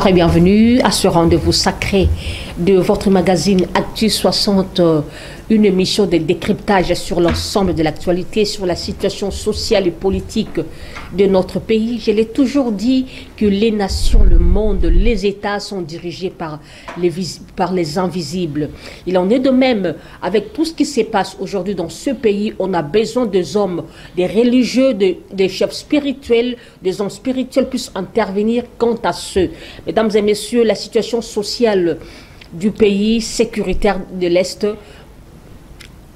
Et bienvenue à ce rendez-vous sacré de votre magazine Actu 60, une émission de décryptage sur l'ensemble de l'actualité, sur la situation sociale et politique de notre pays. Je l'ai toujours dit que les nations, le monde, les États sont dirigés par les invisibles. Il en est de même avec tout ce qui se passe aujourd'hui dans ce pays. On a besoin des hommes, des religieux, des chefs spirituels, des hommes spirituels puissent intervenir quant à ceux. Mesdames et messieurs, la situation sociale du pays sécuritaire de l'Est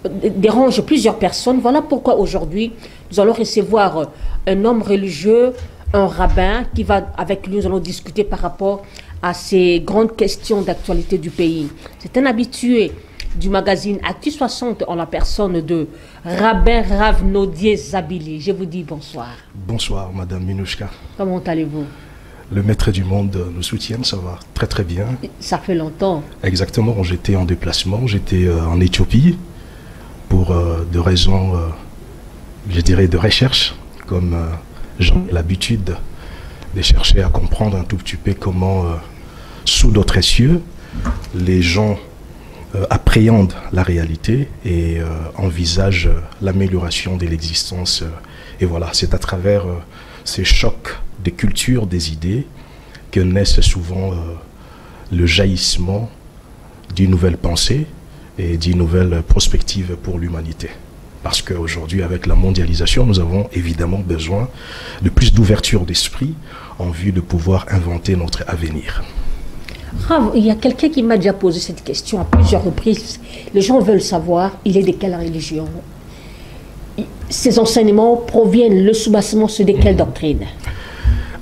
dérange plusieurs personnes. Voilà pourquoi aujourd'hui, nous allons recevoir un homme religieux, un rabbin, qui va avec lui, nous allons discuter par rapport à ces grandes questions d'actualité du pays. C'est un habitué du magazine Actu 60 en la personne de Rabbin Rav Nodier Zabili. Je vous dis bonsoir. Bonsoir, Madame Minouchka. Comment allez-vous? Le maître du monde nous soutient, ça va très très bien. Ça fait longtemps. Exactement, j'étais en déplacement, j'étais en Éthiopie pour des raisons, je dirais, de recherche, comme j'ai l'habitude de chercher à comprendre un tout petit peu comment, sous d'autres cieux, les gens appréhendent la réalité et envisagent l'amélioration de l'existence. Et voilà, c'est à travers ces chocs des cultures, des idées, que naissent souvent le jaillissement d'une nouvelle pensée et d'une nouvelle prospective pour l'humanité. Parce qu'aujourd'hui, avec la mondialisation, nous avons évidemment besoin de plus d'ouverture d'esprit en vue de pouvoir inventer notre avenir. Rav, il y a quelqu'un qui m'a déjà posé cette question à plusieurs reprises. Les gens veulent savoir, il est de quelle religion? Ces enseignements proviennent, le soubassement, c'est de quelle doctrine?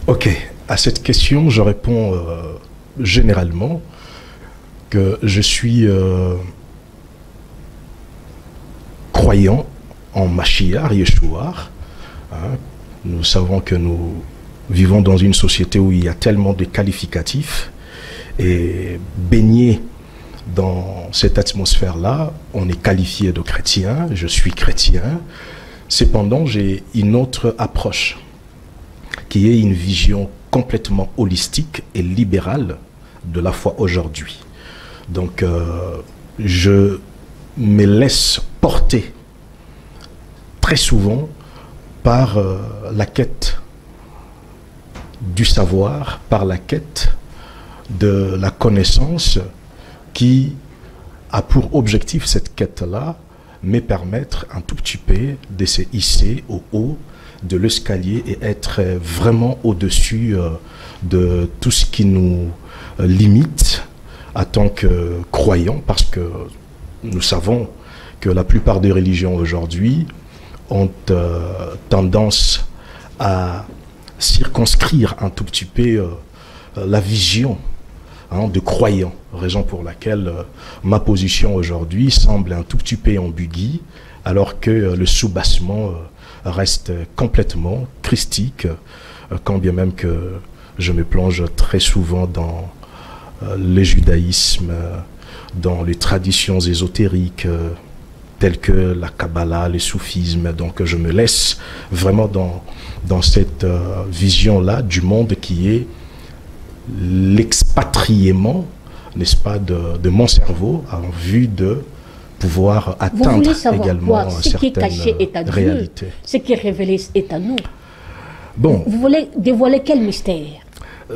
Ok, à cette question, je réponds généralement que je suis croyant en Mashiach, Yeshua. Hein. Nous savons que nous vivons dans une société où il y a tellement de qualificatifs et baigné dans cette atmosphère-là, on est qualifié de chrétien, je suis chrétien. Cependant, j'ai une autre approche qui est une vision complètement holistique et libérale de la foi aujourd'hui. Donc, je me laisse porter très souvent par la quête du savoir, par la quête de la connaissance qui a pour objectif cette quête-là, me permettre un tout petit peu de se hisser au haut de l'escalier et être vraiment au-dessus de tout ce qui nous limite en tant que croyants, parce que nous savons que la plupart des religions aujourd'hui ont tendance à circonscrire un tout petit peu la vision de croyants, raison pour laquelle ma position aujourd'hui semble un tout petit peu ambiguë, alors que le soubassement reste complètement christique, quand bien même que je me plonge très souvent dans le judaïsme, dans les traditions ésotériques telles que la Kabbalah, le soufisme. Donc je me laisse vraiment dans cette vision-là du monde qui est l'expatriement, n'est-ce pas, de mon cerveau en vue de pouvoir atteindre également certaines réalités. Ce qui est révélé est à nous. Bon, vous voulez dévoiler quel mystère?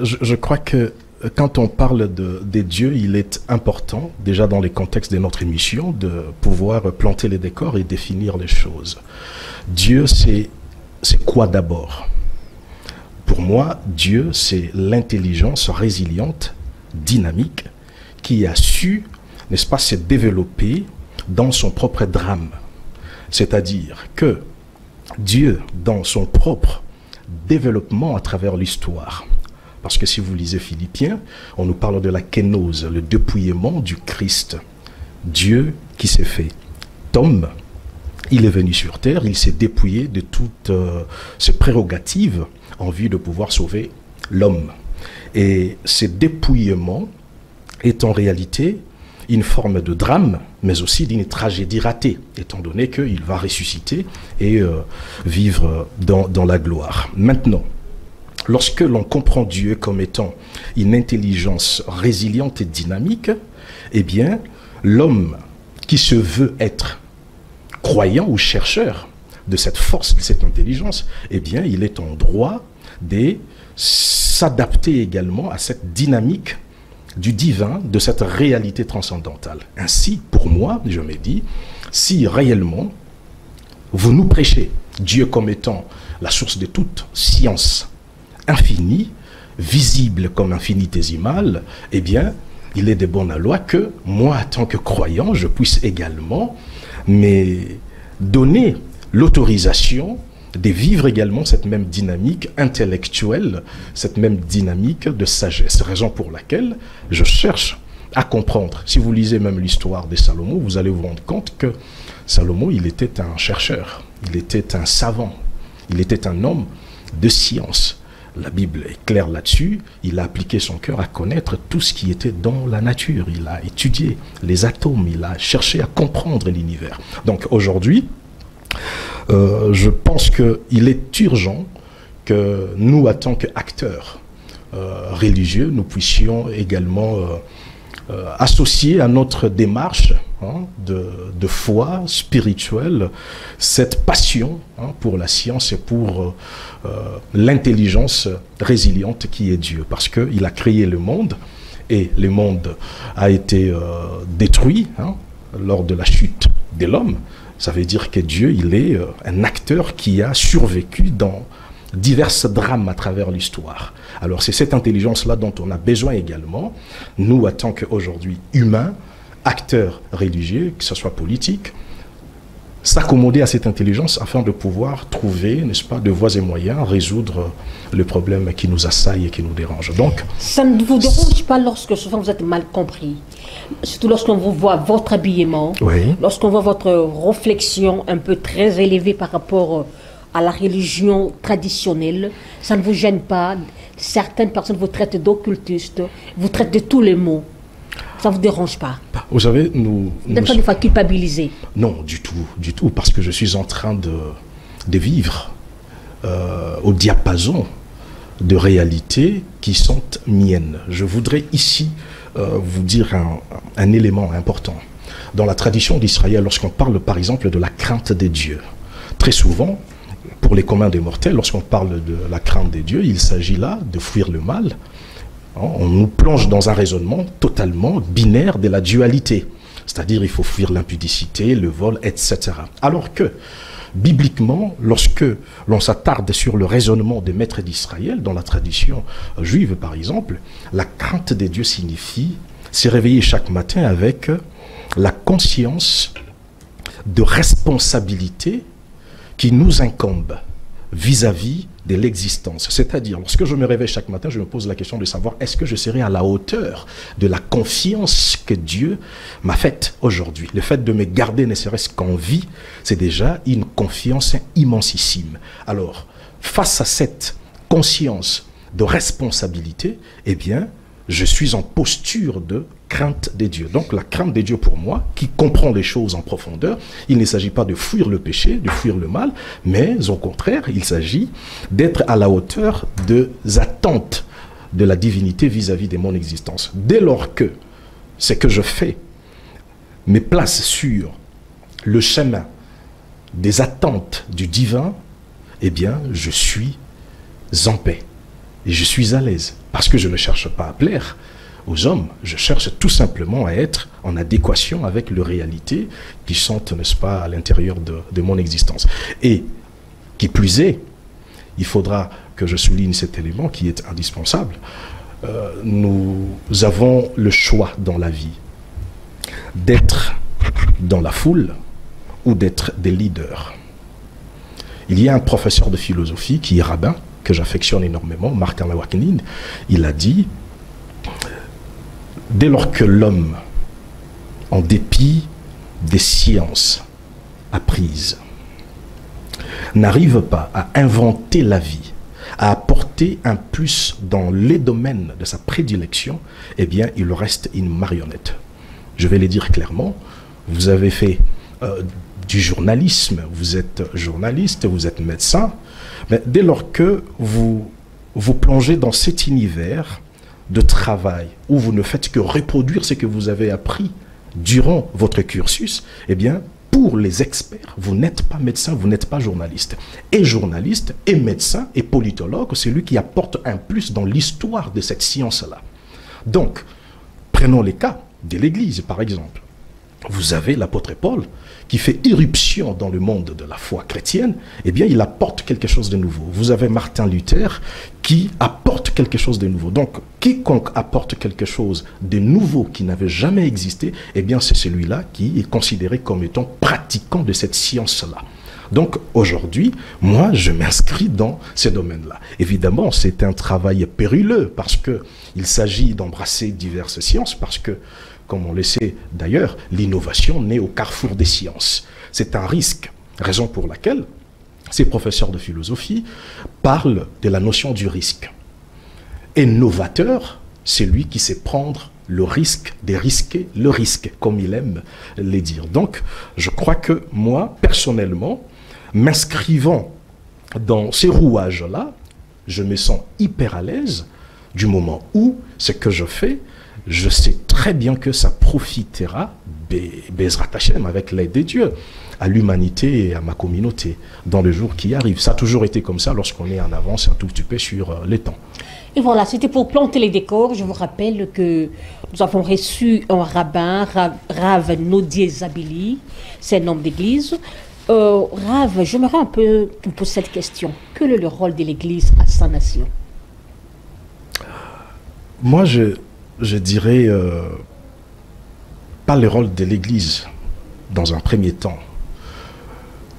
Je crois que quand on parle des dieux, il est important, déjà dans les contextes de notre émission, de pouvoir planter les décors et définir les choses. Dieu, c'est quoi d'abord? Pour moi, Dieu, c'est l'intelligence résiliente, dynamique, qui a su, n'est-ce pas, se développer dans son propre drame. C'est-à-dire que Dieu, dans son propre développement à travers l'histoire, parce que si vous lisez Philippiens, on nous parle de la kénose, le dépouillement du Christ. Dieu qui s'est fait homme, il est venu sur terre, il s'est dépouillé de toutes ses prérogatives en vue de pouvoir sauver l'homme. Et ce dépouillement est en réalité une forme de drame, mais aussi d'une tragédie ratée, étant donné qu'il va ressusciter et vivre dans la gloire. Maintenant, lorsque l'on comprend Dieu comme étant une intelligence résiliente et dynamique, eh bien, l'homme qui se veut être croyant ou chercheur de cette force, de cette intelligence, eh bien, il est en droit de s'adapter également à cette dynamique du divin, de cette réalité transcendantale. Ainsi, pour moi, je me dis, si réellement vous nous prêchez Dieu comme étant la source de toute science infinie, visible comme infinitésimale, eh bien, il est de bonne loi que moi, en tant que croyant, je puisse également me donner l'autorisation de vivre également cette même dynamique intellectuelle, cette même dynamique de sagesse. Raison pour laquelle je cherche à comprendre. Si vous lisez même l'histoire de Salomon, vous allez vous rendre compte que Salomon, il était un chercheur, il était un savant, il était un homme de science. La Bible est claire là-dessus. Il a appliqué son cœur à connaître tout ce qui était dans la nature. Il a étudié les atomes, il a cherché à comprendre l'univers. Donc aujourd'hui, je pense qu'il est urgent que nous, en tant qu'acteurs religieux, nous puissions également associer à notre démarche de foi spirituelle cette passion pour la science et pour l'intelligence résiliente qui est Dieu. Parce qu'il a créé le monde et le monde a été détruit lors de la chute de l'homme. Ça veut dire que Dieu, il est un acteur qui a survécu dans divers drames à travers l'histoire. Alors c'est cette intelligence-là dont on a besoin également, nous, en tant qu'aujourd'hui humains, acteurs religieux, que ce soit politique, s'accommoder à cette intelligence afin de pouvoir trouver, n'est-ce pas, de voies et moyens à résoudre le problème qui nous assaille et qui nous dérange. Donc, ça ne vous dérange pas lorsque souvent vous êtes mal compris, surtout lorsqu'on vous voit votre habillement, oui, lorsqu'on voit votre réflexion un peu très élevée par rapport à la religion traditionnelle, ça ne vous gêne pas? Certaines personnes vous traitent d'occultistes, vous traitent de tous les mots. Ça ne vous dérange pas? Vous savez, nous n'êtes pas des fois culpabilisé? Non, du tout, parce que je suis en train de vivre au diapason de réalités qui sont miennes. Je voudrais ici vous dire un élément important. Dans la tradition d'Israël, lorsqu'on parle par exemple de la crainte des dieux, très souvent, pour les communs des mortels, lorsqu'on parle de la crainte des dieux, il s'agit là de fuir le mal. On nous plonge dans un raisonnement totalement binaire de la dualité. C'est-à-dire il faut fuir l'impudicité, le vol, etc. Alors que, bibliquement, lorsque l'on s'attarde sur le raisonnement des maîtres d'Israël, dans la tradition juive par exemple, la crainte des dieux signifie se réveiller chaque matin avec la conscience de responsabilité qui nous incombe vis-à-vis de l'existence. C'est-à-dire, lorsque je me réveille chaque matin, je me pose la question de savoir est-ce que je serai à la hauteur de la confiance que Dieu m'a faite aujourd'hui. Le fait de me garder ne serait-ce qu'en vie, c'est déjà une confiance immensissime. Alors, face à cette conscience de responsabilité, eh bien, je suis en posture de crainte des dieux. Donc la crainte des dieux pour moi, qui comprend les choses en profondeur, il ne s'agit pas de fuir le péché, de fuir le mal, mais au contraire, il s'agit d'être à la hauteur des attentes de la divinité vis-à-vis de mon existence. Dès lors que ce que je fais me place sur le chemin des attentes du divin, eh bien, je suis en paix. Et je suis à l'aise. Parce que je ne cherche pas à plaire aux hommes. Je cherche tout simplement à être en adéquation avec les réalités qui sont, n'est-ce pas, à l'intérieur de mon existence. Et, qui plus est, il faudra que je souligne cet élément qui est indispensable. Nous avons le choix dans la vie d'être dans la foule ou d'être des leaders. Il y a un professeur de philosophie qui est rabbin, que j'affectionne énormément, Marc Amawakinine, il a dit, dès lors que l'homme, en dépit des sciences apprises, n'arrive pas à inventer la vie, à apporter un plus dans les domaines de sa prédilection, eh bien, il reste une marionnette. Je vais le dire clairement, vous avez fait du journalisme, vous êtes journaliste, vous êtes médecin, mais dès lors que vous vous plongez dans cet univers de travail où vous ne faites que reproduire ce que vous avez appris durant votre cursus, eh bien, pour les experts, vous n'êtes pas médecin, vous n'êtes pas journaliste. Et journaliste, et médecin, et politologue, c'est lui qui apporte un plus dans l'histoire de cette science-là. Donc, prenons les cas de l'Église, par exemple. Vous avez l'apôtre Paul qui fait irruption dans le monde de la foi chrétienne, eh bien, il apporte quelque chose de nouveau. Vous avez Martin Luther qui apporte quelque chose de nouveau. Donc, quiconque apporte quelque chose de nouveau qui n'avait jamais existé, eh bien, c'est celui-là qui est considéré comme étant pratiquant de cette science-là. Donc, aujourd'hui, moi, je m'inscris dans ces domaines-là. Évidemment, c'est un travail périlleux parce qu'il s'agit d'embrasser diverses sciences, parce que, comme on le sait d'ailleurs, l'innovation naît au carrefour des sciences. C'est un risque, raison pour laquelle ces professeurs de philosophie parlent de la notion du risque. Et novateur, c'est lui qui sait prendre le risque de risquer le risque, comme il aime les dire. Donc, je crois que moi, personnellement, m'inscrivant dans ces rouages-là, je me sens hyper à l'aise du moment où ce que je fais, je sais très bien que ça profitera, Bezrat Hashem, avec l'aide de Dieu, à l'humanité et à ma communauté dans le jour qui arrive. Ça a toujours été comme ça lorsqu'on est en avance un tout petit peu sur les temps. Et voilà, c'était pour planter les décors. Je vous rappelle que nous avons reçu un rabbin, Rav Nodier Zabili, c'est un homme d'église. Rav, j'aimerais un peu vous poser cette question. Quel est le rôle de l'église à sa nation? Moi, je dirais pas le rôle de l'église dans un premier temps.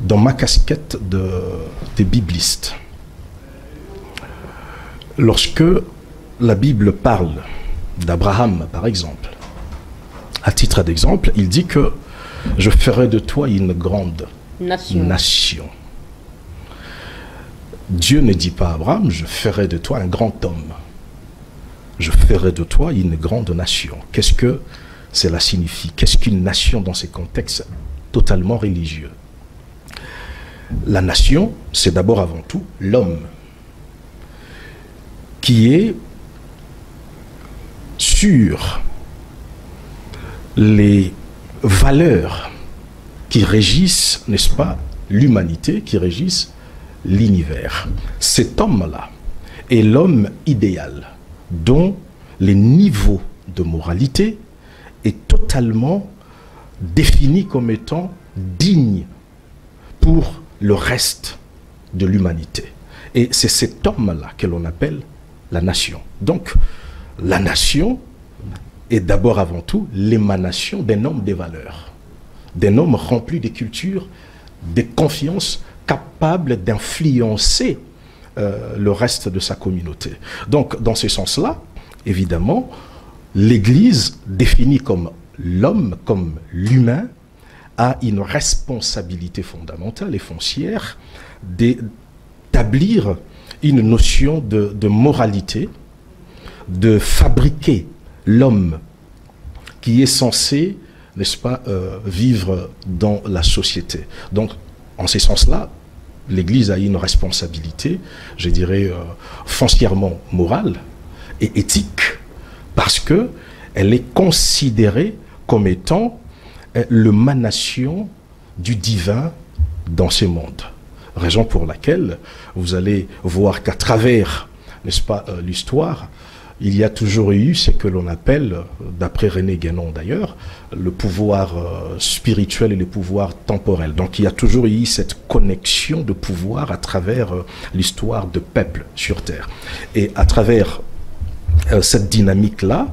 Dans ma casquette de bibliste, lorsque la Bible parle d'Abraham, par exemple, à titre d'exemple, il dit que je ferai de toi une grande nation. Dieu ne dit pas à Abraham, je ferai de toi un grand homme. Je ferai de toi une grande nation. Qu'est-ce que cela signifie? Qu'est-ce qu'une nation dans ces contextes totalement religieux? La nation, c'est d'abord avant tout l'homme qui est sur les valeurs qui régissent, n'est-ce pas, l'humanité, qui régissent l'univers. Cet homme-là est l'homme idéal, dont les niveaux de moralité est totalement défini comme étant digne pour le reste de l'humanité. Et c'est cet homme-là que l'on appelle la nation. Donc, la nation est d'abord avant tout l'émanation d'un homme des valeurs, d'un homme rempli de culture, de confiance, capable d'influencer le reste de sa communauté. Donc, dans ce sens-là, évidemment, l'Église, définie comme l'homme, comme l'humain, a une responsabilité fondamentale et foncière d'établir une notion de moralité, de fabriquer l'homme qui est censé, n'est-ce pas, vivre dans la société. Donc, en ce sens-là, l'Église a une responsabilité, je dirais, foncièrement morale et éthique, parce qu'elle est considérée comme étant l'émanation du divin dans ce monde. Raison pour laquelle vous allez voir qu'à travers, n'est-ce pas, l'histoire, il y a toujours eu ce que l'on appelle, d'après René Guénon d'ailleurs, le pouvoir spirituel et le pouvoir temporel. Donc il y a toujours eu cette connexion de pouvoir à travers l'histoire de peuples sur Terre. Et à travers cette dynamique-là,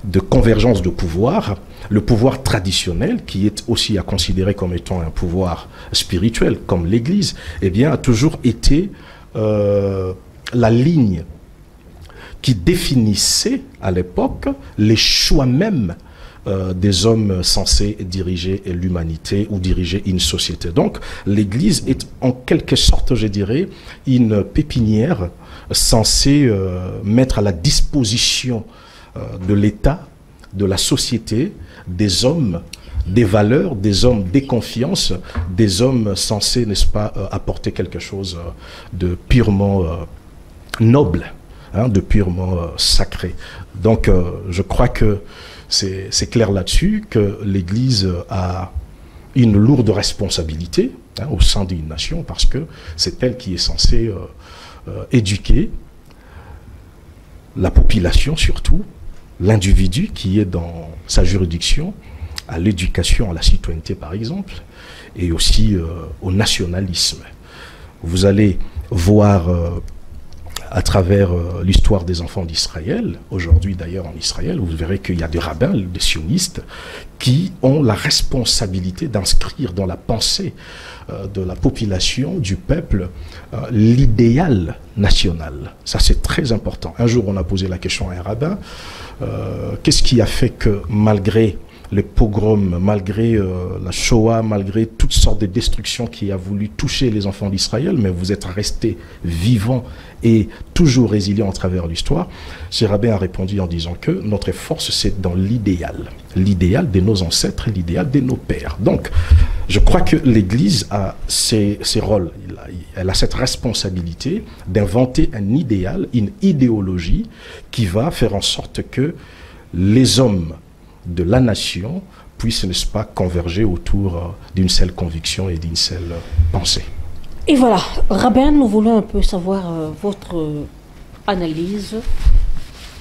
de convergence de pouvoir, le pouvoir traditionnel, qui est aussi à considérer comme étant un pouvoir spirituel, comme l'Église, eh bien, a toujours été la ligne qui définissait à l'époque les choix même des hommes censés diriger l'humanité ou diriger une société. Donc l'Église est en quelque sorte, je dirais, une pépinière censée mettre à la disposition de l'État, de la société, des hommes, des valeurs, des hommes des confiances, des hommes censés, n'est-ce pas, apporter quelque chose de purement noble hein, de purement sacré. Donc je crois que c'est clair là-dessus que l'Église a une lourde responsabilité, hein, au sein d'une nation, parce que c'est elle qui est censée éduquer la population, surtout l'individu qui est dans sa juridiction, à l'éducation, à la citoyenneté par exemple, et aussi au nationalisme. Vous allez voir à travers l'histoire des enfants d'Israël, aujourd'hui d'ailleurs en Israël, vous verrez qu'il y a des rabbins, des sionistes, qui ont la responsabilité d'inscrire dans la pensée de la population, du peuple, l'idéal national. Ça c'est très important. Un jour on a posé la question à un rabbin, qu'est-ce qui a fait que malgré les pogroms, malgré la Shoah, malgré toutes sortes de destructions qui a voulu toucher les enfants d'Israël, mais vous êtes restés vivants et toujours résilients à travers l'histoire. Ce rabbin a répondu en disant que notre force, c'est dans l'idéal. L'idéal de nos ancêtres, l'idéal de nos pères. Donc, je crois que l'Église a ses rôles. Elle a cette responsabilité d'inventer un idéal, une idéologie qui va faire en sorte que les hommes de la nation puissent, n'est-ce pas, converger autour d'une seule conviction et d'une seule pensée. Et voilà, rabbin, nous voulons un peu savoir votre analyse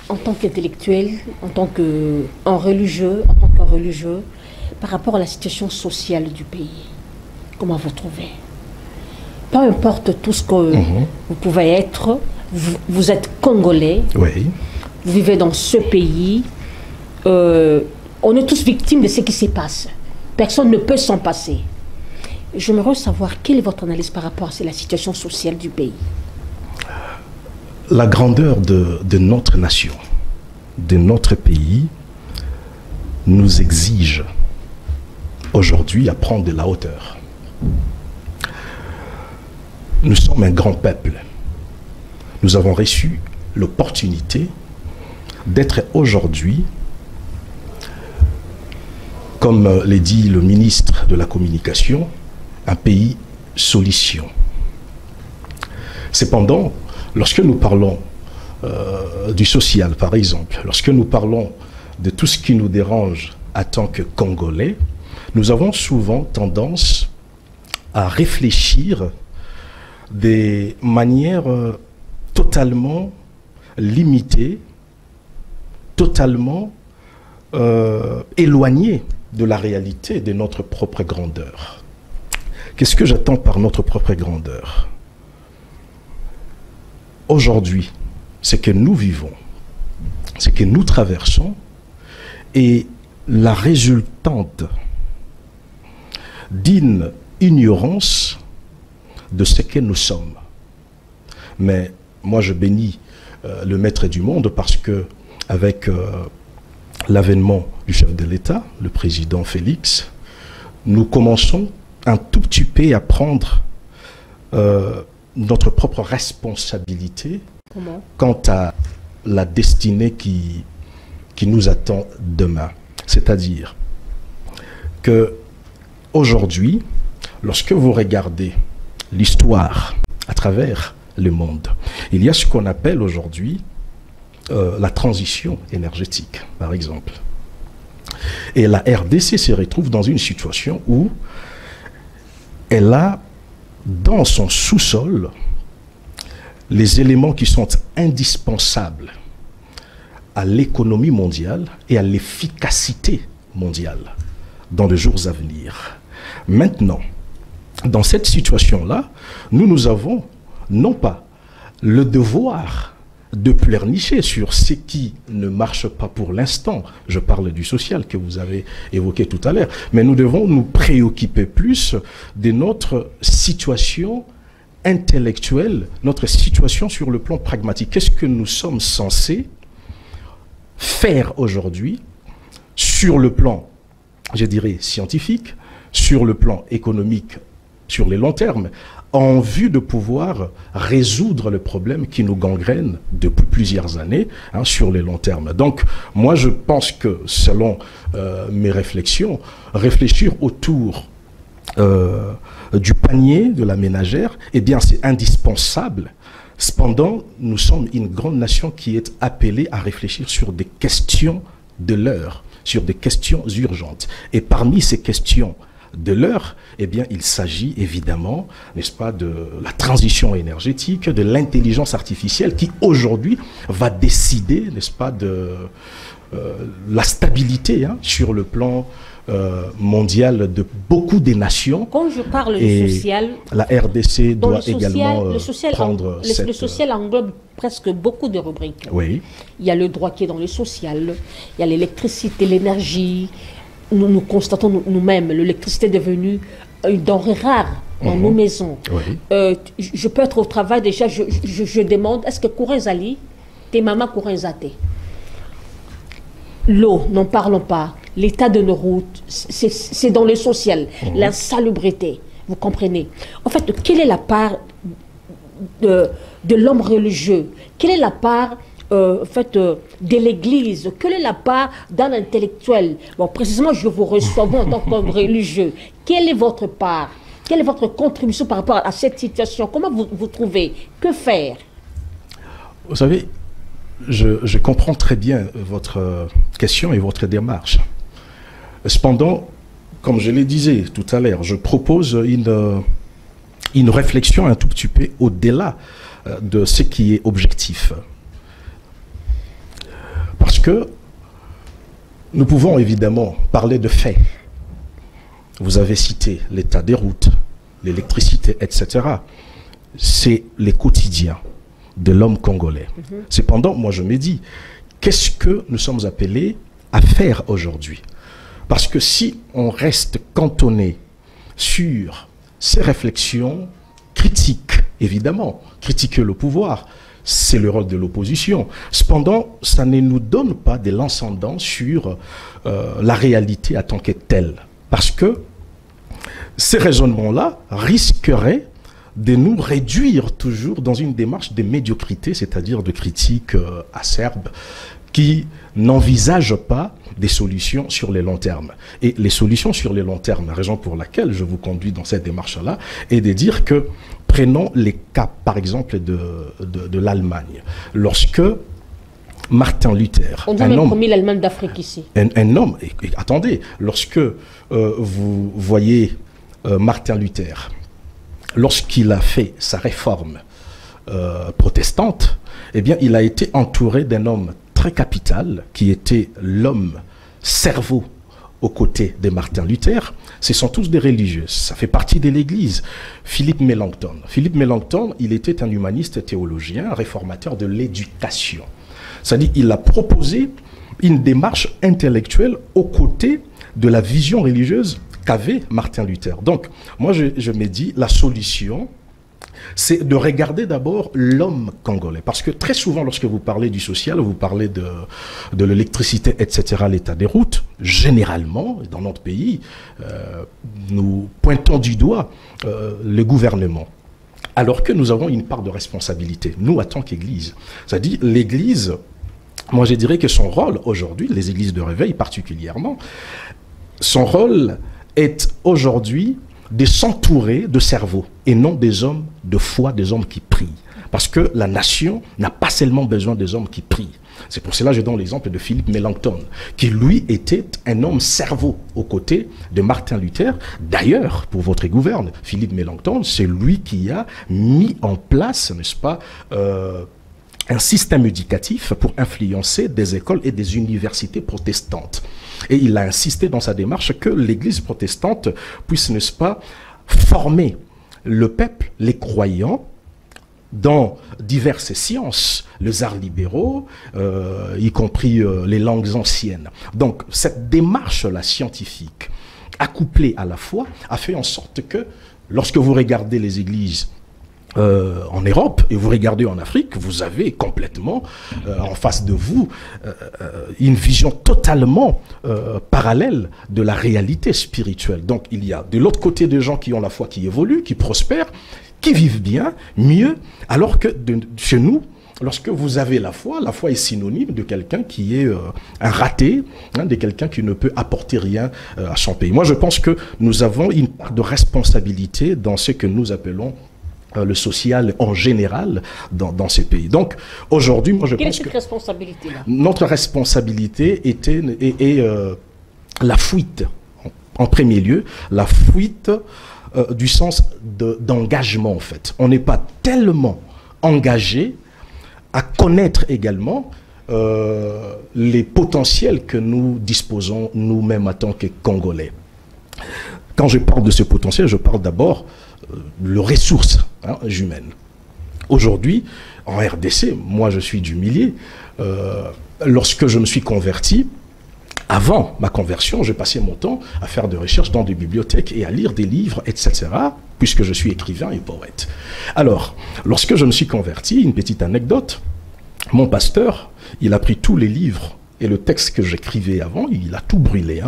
en tant qu'intellectuel, en tant qu'un religieux, par rapport à la situation sociale du pays. Comment vous trouvez? Peu importe tout ce que vous pouvez être, vous êtes congolais, oui. Vous vivez dans ce pays, on est tous victimes de ce qui se passe. Personne ne peut s'en passer. J'aimerais savoir quelle est votre analyse par rapport à la situation sociale du pays. La grandeur de notre nation, de notre pays, nous exige aujourd'hui à prendre de la hauteur. Nous sommes un grand peuple. Nous avons reçu l'opportunité d'être aujourd'hui, comme l'a dit le ministre de la Communication, un pays solution. Cependant, lorsque nous parlons du social, par exemple, lorsque nous parlons de tout ce qui nous dérange en tant que Congolais, nous avons souvent tendance à réfléchir des manières totalement limitées, totalement éloignées de la réalité de notre propre grandeur. Qu'est-ce que j'attends par notre propre grandeur? Aujourd'hui, ce que nous vivons, ce que nous traversons, est la résultante d'une ignorance de ce que nous sommes. Mais moi, je bénis le maître du monde parce que, avec l'avènement du chef de l'État, le président Félix, nous commençons un tout petit peu à prendre notre propre responsabilité quant à la destinée qui nous attend demain. C'est-à-dire que aujourd'hui, lorsque vous regardez l'histoire à travers le monde, il y a ce qu'on appelle aujourd'hui la transition énergétique, par exemple. Et la RDC se retrouve dans une situation où elle a dans son sous-sol les éléments qui sont indispensables à l'économie mondiale et à l'efficacité mondiale dans les jours à venir. Maintenant, dans cette situation-là, nous avons non pas le devoir de pleurnicher sur ce qui ne marche pas pour l'instant. Je parle du social que vous avez évoqué tout à l'heure. Mais nous devons nous préoccuper plus de notre situation intellectuelle, notre situation sur le plan pragmatique. Qu'est-ce que nous sommes censés faire aujourd'hui sur le plan, je dirais, scientifique, sur le plan économique, sur les longs termes, en vue de pouvoir résoudre le problème qui nous gangrène depuis plusieurs années sur les longs termes. Donc, moi, je pense que, selon mes réflexions, réfléchir autour du panier de la ménagère, eh bien, c'est indispensable Cependant, nous sommes une grande nation qui est appelée à réfléchir sur des questions de l'heure, sur des questions urgentes. Et parmi ces questions de l'heure, eh bien, il s'agit évidemment, n'est-ce pas, de la transition énergétique, de l'intelligence artificielle qui aujourd'hui va décider, n'est-ce pas, de la stabilité sur le plan mondial de beaucoup des nations. Quand je parle du social, la RDC doit également prendre le social englobe presque beaucoup de rubriques. Oui. Il y a le droit qui est dans le social, il y a l'électricité, l'énergie. Nous constatons nous-mêmes, l'électricité est devenue une denrée rare dans nos maisons. Oui. Je peux être au travail, déjà, je demande, est-ce que Kourinzali, t'es maman Kourinzate? L'eau, n'en parlons pas. L'état de nos routes, c'est dans le social. L'insalubrité, vous comprenez. En fait, quelle est la part de l'homme religieux? Quelle est la part de l'Église? Quelle est la part d'un intellectuel? Bon, précisément, je vous reçois en tant qu'homme religieux. Quelle est votre part? Quelle est votre contribution par rapport à cette situation? Comment vous trouvez? Que faire? Vous savez, je comprends très bien votre question et votre démarche. Cependant, comme je le disais tout à l'heure, je propose une réflexion un tout petit peu au-delà de ce qui est objectif. Parce que nous pouvons évidemment parler de faits. Vous avez cité l'état des routes, l'électricité, etc. C'est les quotidiens de l'homme congolais. Cependant, moi je me dis, qu'est-ce que nous sommes appelés à faire aujourd'hui? Parce que si on reste cantonné sur ces réflexions critiques, évidemment, critiquer le pouvoir, c'est le rôle de l'opposition. Cependant, ça ne nous donne pas de l'ascendant sur la réalité à tant que telle. Parce que ces raisonnements-là risqueraient de nous réduire toujours dans une démarche de médiocrité, c'est-à-dire de critique acerbe, qui n'envisage pas des solutions sur les longs termes. Et les solutions sur les longs termes, la raison pour laquelle je vous conduis dans cette démarche-là, est de dire que, prenons les cas, par exemple, de l'Allemagne. Lorsque Martin Luther... On a même promis l'Allemagne d'Afrique ici. Un homme, et attendez, lorsque vous voyez Martin Luther, lorsqu'il a fait sa réforme protestante, eh bien, il a été entouré d'un homme très capital, qui était l'homme cerveau aux côtés de Martin Luther. Ce sont tous des religieux, ça fait partie de l'Église. Philippe Melanchthon. Philippe Melanchthon, il était un humaniste théologien, réformateur de l'éducation. C'est-à-dire qu'il a proposé une démarche intellectuelle aux côtés de la vision religieuse qu'avait Martin Luther. Donc, moi, je me dis, la solution, c'est de regarder d'abord l'homme congolais. Parce que très souvent, lorsque vous parlez du social, vous parlez de l'électricité, etc., l'état des routes, généralement, dans notre pays, nous pointons du doigt le gouvernement. Alors que nous avons une part de responsabilité, nous, en tant qu'Église. C'est-à-dire, l'Église, moi, je dirais que son rôle aujourd'hui, les églises de réveil particulièrement, son rôle est aujourd'hui de s'entourer de cerveaux et non des hommes de foi, des hommes qui prient. Parce que la nation n'a pas seulement besoin des hommes qui prient. C'est pour cela que je donne l'exemple de Philippe Melanchthon, qui lui était un homme cerveau aux côtés de Martin Luther. D'ailleurs, pour votre gouverne, Philippe Melanchthon, c'est lui qui a mis en place, n'est-ce pas, un système éducatif pour influencer des écoles et des universités protestantes. Et il a insisté dans sa démarche que l'Église protestante puisse, n'est-ce pas, former le peuple, les croyants, dans diverses sciences, les arts libéraux, y compris les langues anciennes. Donc, cette démarche-là scientifique, accouplée à la foi, a fait en sorte que, lorsque vous regardez les églises en Europe et vous regardez en Afrique, vous avez complètement en face de vous une vision totalement parallèle de la réalité spirituelle. Donc il y a de l'autre côté des gens qui ont la foi, qui évoluent, qui prospèrent, qui vivent bien, mieux, alors que chez nous, lorsque vous avez la foi est synonyme de quelqu'un qui est un raté, de quelqu'un qui ne peut apporter rien à son pays. Moi je pense que nous avons une part de responsabilité dans ce que nous appelons le social en général dans ces pays. Donc aujourd'hui, moi je pense que... Quelle est cette responsabilité-là? Notre responsabilité est la fuite, en premier lieu, la fuite du sens d'engagement en fait. On n'est pas tellement engagé à connaître également les potentiels que nous disposons nous-mêmes en tant que Congolais. Quand je parle de ce potentiel, je parle d'abord de ressources humaines. Aujourd'hui, en RDC, moi je suis du milieu, lorsque je me suis converti, avant ma conversion, j'ai passé mon temps à faire des recherches dans des bibliothèques et à lire des livres, etc., puisque je suis écrivain et poète. Alors, lorsque je me suis converti, une petite anecdote, mon pasteur, il a pris tous les livres et le texte que j'écrivais avant, il a tout brûlé.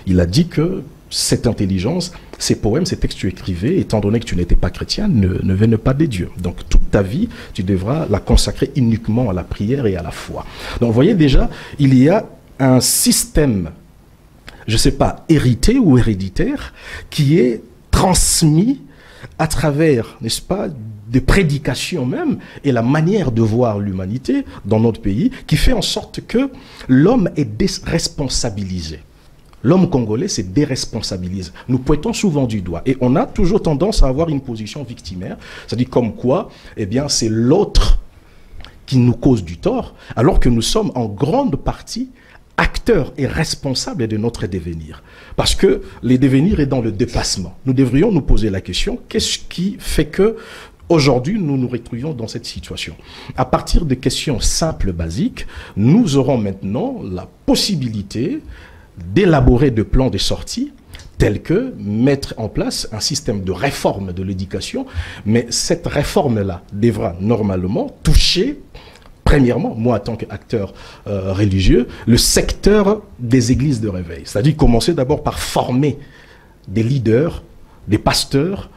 Il a dit que cette intelligence, ces poèmes, ces textes que tu écrivais, étant donné que tu n'étais pas chrétien, ne viennent pas des dieux. Donc toute ta vie, tu devras la consacrer uniquement à la prière et à la foi. Donc vous voyez déjà, il y a un système, je ne sais pas, hérité ou héréditaire, qui est transmis à travers, n'est-ce pas, des prédications même, et la manière de voir l'humanité dans notre pays, qui fait en sorte que l'homme est déresponsabilisé. L'homme congolais se déresponsabilise. Nous pointons souvent du doigt. Et on a toujours tendance à avoir une position victimaire. C'est-à-dire comme quoi, eh bien, c'est l'autre qui nous cause du tort, alors que nous sommes en grande partie acteurs et responsables de notre devenir. Parce que le devenir est dans le dépassement. Nous devrions nous poser la question, qu'est-ce qui fait que aujourd'hui, nous nous retrouvions dans cette situation? À partir de questions simples, basiques, nous aurons maintenant la possibilité d'élaborer des plans de sortie tels que mettre en place un système de réforme de l'éducation, mais cette réforme-là devra normalement toucher, premièrement, moi en tant qu'acteur religieux, le secteur des églises de réveil. C'est-à-dire commencer d'abord par former des leaders, des pasteurs,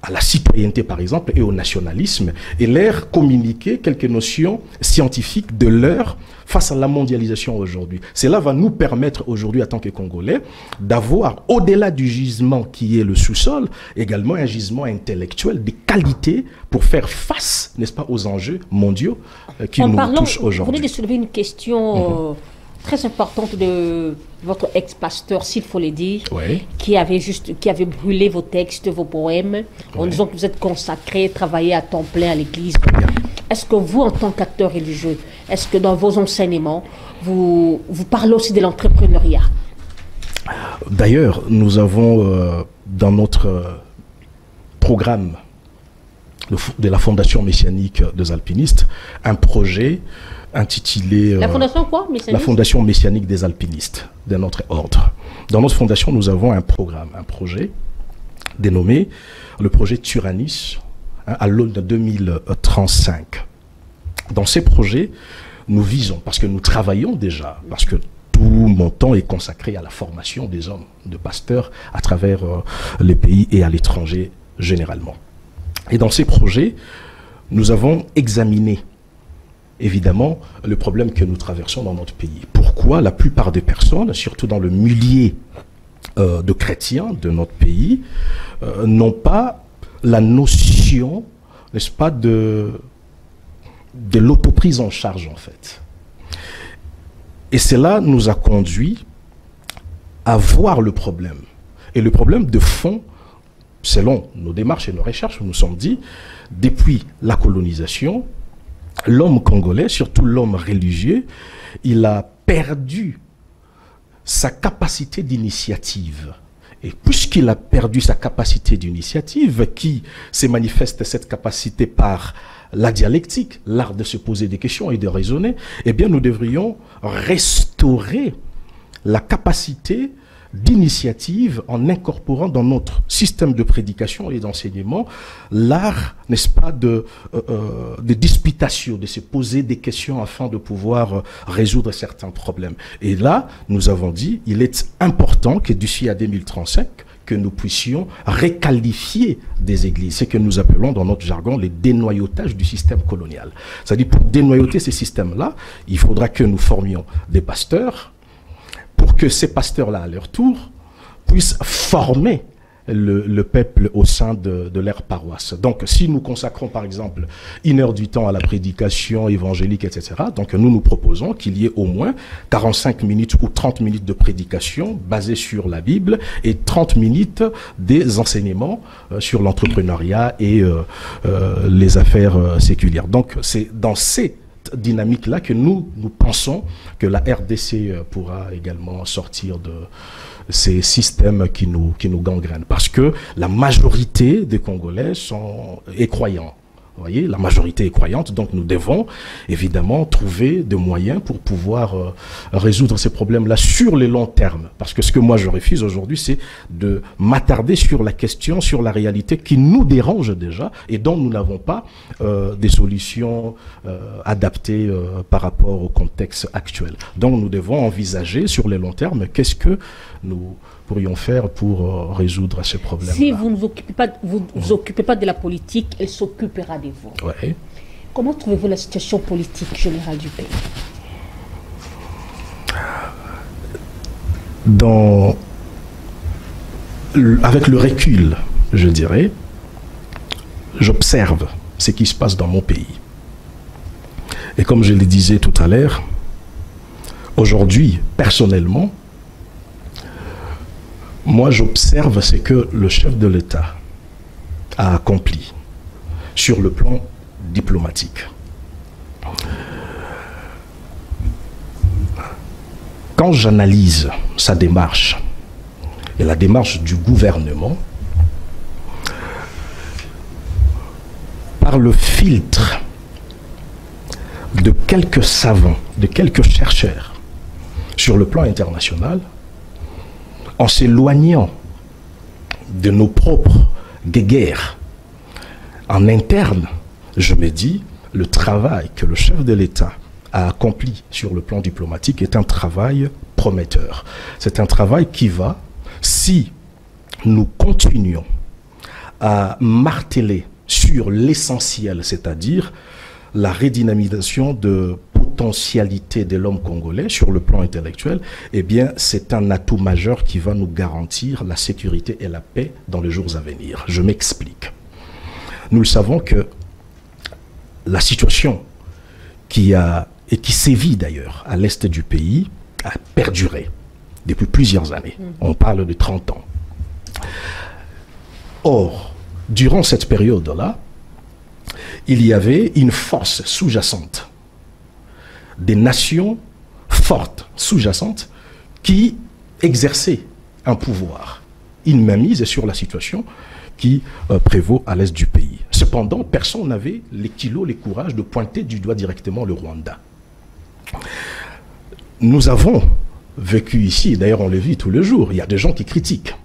à la citoyenneté par exemple et au nationalisme, et leur communiquer quelques notions scientifiques de l'heure face à la mondialisation aujourd'hui. Cela va nous permettre aujourd'hui en tant que Congolais d'avoir au-delà du gisement qui est le sous-sol, également un gisement intellectuel de qualité pour faire face, n'est-ce pas, aux enjeux mondiaux qui nous touchent aujourd'hui. Vous venez de soulever une question très importante de votre ex-pasteur, s'il faut le dire, qui avait brûlé vos textes, vos poèmes, en disant que vous êtes consacré, travaillé à temps plein à l'église. Est-ce que vous, en tant qu'acteur religieux, est-ce que dans vos enseignements, vous parlez aussi de l'entrepreneuriat? D'ailleurs, nous avons dans notre programme de la Fondation messianique des alpinistes un projet intitulé la Fondation quoi, la Fondation messianique des alpinistes de notre ordre. Dans notre fondation, nous avons un programme, un projet dénommé le projet Tyrannus à l'aune de 2035. Dans ces projets, nous visons, parce que nous travaillons déjà, parce que tout mon temps est consacré à la formation des hommes, de pasteurs à travers les pays et à l'étranger généralement. Et dans ces projets, nous avons examiné évidemment le problème que nous traversons dans notre pays. Pourquoi la plupart des personnes, surtout dans le milieu de chrétiens de notre pays, n'ont pas la notion, n'est-ce pas, de l'autoprise en charge en fait. Et cela nous a conduit à voir le problème. Et le problème de fond, selon nos démarches et nos recherches, nous nous sommes dit, depuis la colonisation, l'homme congolais, surtout l'homme religieux, il a perdu sa capacité d'initiative. Et puisqu'il a perdu sa capacité d'initiative, qui se manifeste cette capacité par la dialectique, l'art de se poser des questions et de raisonner, eh bien nous devrions restaurer la capacité d'initiative en incorporant dans notre système de prédication et d'enseignement l'art, n'est-ce pas, de disputation, de se poser des questions afin de pouvoir résoudre certains problèmes. Et là, nous avons dit, il est important que d'ici à 2035, que nous puissions requalifier des églises, ce que nous appelons dans notre jargon le dénoyautage du système colonial. C'est-à-dire, pour dénoyauter ces systèmes-là, il faudra que nous formions des pasteurs, pour que ces pasteurs-là, à leur tour, puissent former le peuple au sein de leur paroisse. Donc, si nous consacrons, par exemple, 1 heure du temps à la prédication évangélique, etc., donc nous proposons qu'il y ait au moins 45 minutes ou 30 minutes de prédication basée sur la Bible et 30 minutes des enseignements sur l'entrepreneuriat et les affaires séculières. Donc, c'est dans ces dynamique-là que nous pensons que la RDC pourra également sortir de ces systèmes qui nous gangrènent. Parce que la majorité des Congolais est croyants. Vous voyez, la majorité est croyante, donc nous devons évidemment trouver des moyens pour pouvoir résoudre ces problèmes-là sur le long terme. Parce que ce que moi je refuse aujourd'hui, c'est de m'attarder sur la question, sur la réalité qui nous dérange déjà et dont nous n'avons pas des solutions adaptées par rapport au contexte actuel. Donc nous devons envisager sur le long terme qu'est-ce que nous pourrions faire pour résoudre ces problèmes-là. Si vous ne vous occupez pas de la politique, elle s'occupera de vous. Ouais. Comment trouvez-vous la situation politique générale du pays? Avec le recul, je dirais, j'observe ce qui se passe dans mon pays. Et comme je le disais tout à l'heure, aujourd'hui, personnellement, moi, j'observe ce que le chef de l'État a accompli sur le plan diplomatique. Quand j'analyse sa démarche et la démarche du gouvernement, par le filtre de quelques savants, de quelques chercheurs sur le plan international, en s'éloignant de nos propres guéguerres en interne, je me dis, le travail que le chef de l'État a accompli sur le plan diplomatique est un travail prometteur. C'est un travail qui va, si nous continuons à marteler sur l'essentiel, c'est-à-dire la redynamisation de potentialité de l'homme congolais sur le plan intellectuel, eh bien, c'est un atout majeur qui va nous garantir la sécurité et la paix dans les jours à venir. Je m'explique. Nous le savons que la situation qui sévit d'ailleurs à l'est du pays a perduré depuis plusieurs années. On parle de 30 ans. Or, durant cette période-là, il y avait une force sous-jacente, des nations fortes sous-jacentes qui exerçaient un pouvoir, une mainmise sur la situation qui prévaut à l'est du pays. Cependant, personne n'avait les kilos, les courages de pointer du doigt directement le Rwanda. Nous avons vécu ici, d'ailleurs on le vit tous les jours, il y a des gens qui critiquent,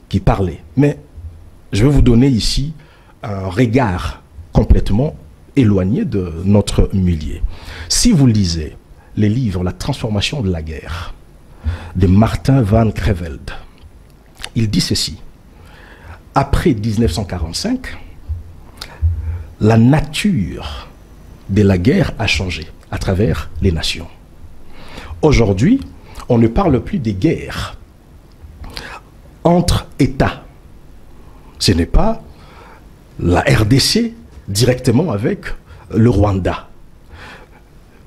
qui parlaient. Mais je vais vous donner ici un regard complètement éloigné de notre milieu. Si vous lisez les livres La transformation de la guerre de Martin van Creveld, il dit ceci: après 1945, la nature de la guerre a changé à travers les nations. Aujourd'hui, on ne parle plus des guerres entre États. Ce n'est pas la RDC directement avec le Rwanda.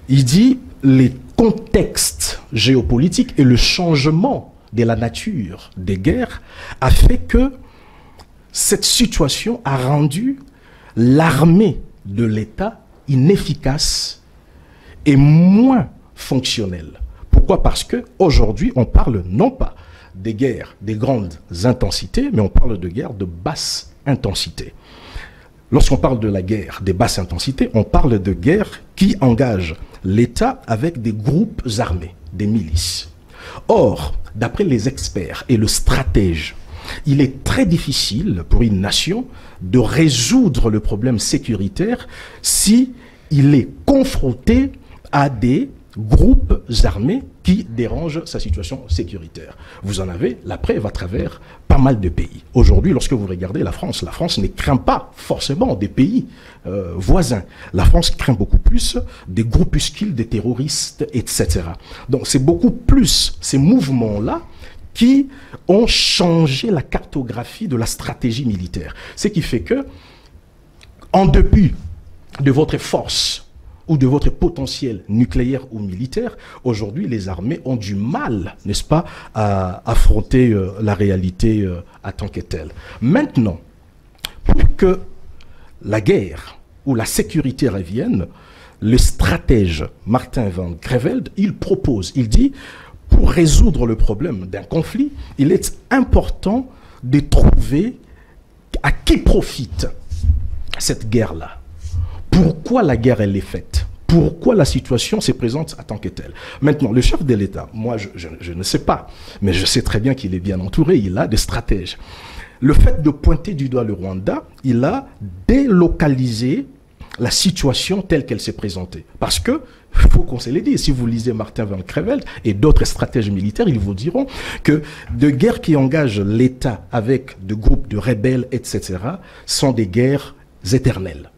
Il dit les contextes géopolitiques et le changement de la nature des guerres a fait que cette situation a rendu l'armée de l'État inefficace et moins fonctionnelle. Pourquoi? Parce qu'aujourd'hui, on parle non pas des guerres des grandes intensités, mais on parle de guerres de basse intensité. Lorsqu'on parle de la guerre des basses intensités, on parle de guerre qui engage l'État avec des groupes armés, des milices. Or, d'après les experts et le stratège, il est très difficile pour une nation de résoudre le problème sécuritaire si il est confronté à des groupes armés qui dérangent sa situation sécuritaire. Vous en avez la preuve à travers pas mal de pays. Aujourd'hui, lorsque vous regardez la France ne craint pas forcément des pays voisins. La France craint beaucoup plus des groupuscules, des terroristes, etc. Donc c'est beaucoup plus ces mouvements-là qui ont changé la cartographie de la stratégie militaire. Ce qui fait que, en dépit de votre force ou de votre potentiel nucléaire ou militaire, aujourd'hui les armées ont du mal, n'est-ce pas, à affronter la réalité en tant que telle. Maintenant, pour que la guerre ou la sécurité revienne, le stratège Martin van Creveld, il propose, il dit, pour résoudre le problème d'un conflit, il est important de trouver à qui profite cette guerre-là. Pourquoi la guerre elle est faite? Pourquoi la situation se présente en tant que telle? Maintenant, le chef de l'État, moi je ne sais pas, mais je sais très bien qu'il est bien entouré, il a des stratèges. Le fait de pointer du doigt le Rwanda, il a délocalisé la situation telle qu'elle s'est présentée. Parce que, il faut qu'on se le dise, si vous lisez Martin van Creveld et d'autres stratèges militaires, ils vous diront que de guerres qui engagent l'État avec de groupes de rebelles, etc., sont des guerres éternelles.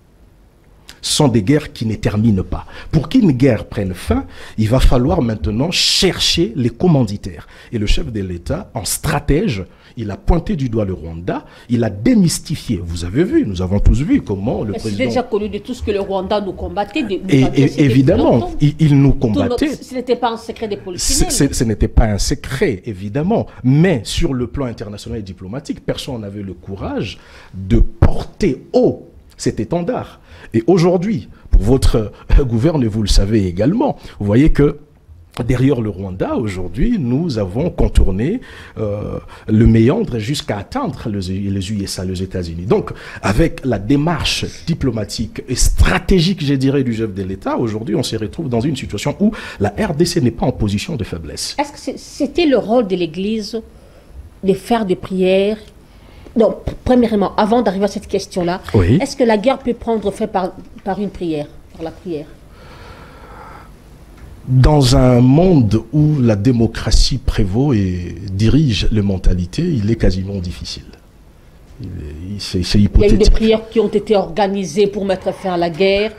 Sont des guerres qui ne terminent pas. Pour qu'une guerre prenne fin, il va falloir maintenant chercher les commanditaires. Et le chef de l'État, en stratège, il a pointé du doigt le Rwanda, il a démystifié. Vous avez vu, nous avons tous vu comment le président... C'est déjà connu de tous que le Rwanda nous combattait. Évidemment, il nous combattait. Ce n'était pas un secret des politiciens. Ce n'était pas un secret, évidemment. Mais sur le plan international et diplomatique, personne n'avait le courage de porter haut cet étendard. Et aujourd'hui, pour votre gouverne, vous le savez également, vous voyez que derrière le Rwanda, aujourd'hui, nous avons contourné le méandre jusqu'à atteindre les USA, les États-Unis. Donc, avec la démarche diplomatique et stratégique, je dirais, du chef de l'État, aujourd'hui, on se retrouve dans une situation où la RDC n'est pas en position de faiblesse. Est-ce que c'était le rôle de l'Église de faire des prières? Donc, premièrement, avant d'arriver à cette question-là, oui. Est-ce que la guerre peut prendre fin par une prière, par la prière? Dans un monde où la démocratie prévaut et dirige les mentalités, il est quasiment difficile. C'est hypothétique. Il y a eu des prières qui ont été organisées pour mettre fin à la guerre.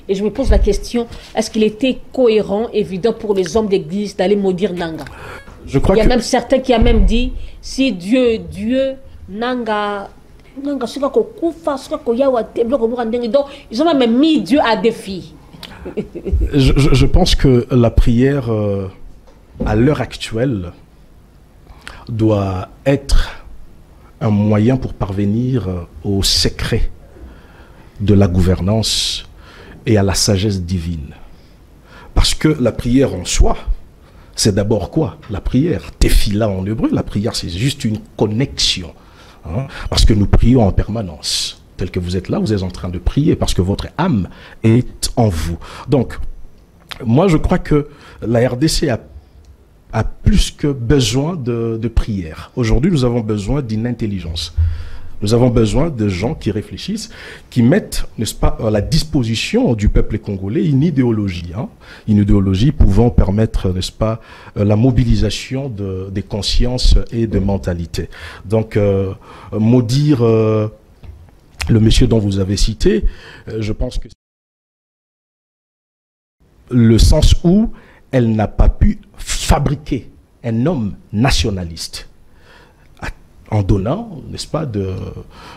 Et je me pose la question, est-ce qu'il était cohérent, évident pour les hommes d'église d'aller maudire Nanga? Je crois Il y a même certains qui ont même dit, si Dieu... Nanga, donc ils ont même mis Dieu à défi. Je pense que la prière, à l'heure actuelle, doit être un moyen pour parvenir au secret de la gouvernance et à la sagesse divine. Parce que la prière en soi, c'est d'abord quoi? La prière, tefila en hébreu, la prière c'est juste une connexion. Parce que nous prions en permanence. Tel que vous êtes là, vous êtes en train de prier parce que votre âme est en vous. Donc, moi je crois que la RDC a plus que besoin de prière. Aujourd'hui, nous avons besoin d'une intelligence. Nous avons besoin de gens qui réfléchissent, qui mettent, n'est-ce pas, à la disposition du peuple congolais une idéologie. Une idéologie pouvant permettre, n'est-ce pas, la mobilisation des consciences et de mentalités. Donc, maudire le monsieur dont vous avez cité, je pense que le sens où elle n'a pas pu fabriquer un homme nationaliste en donnant, n'est-ce pas,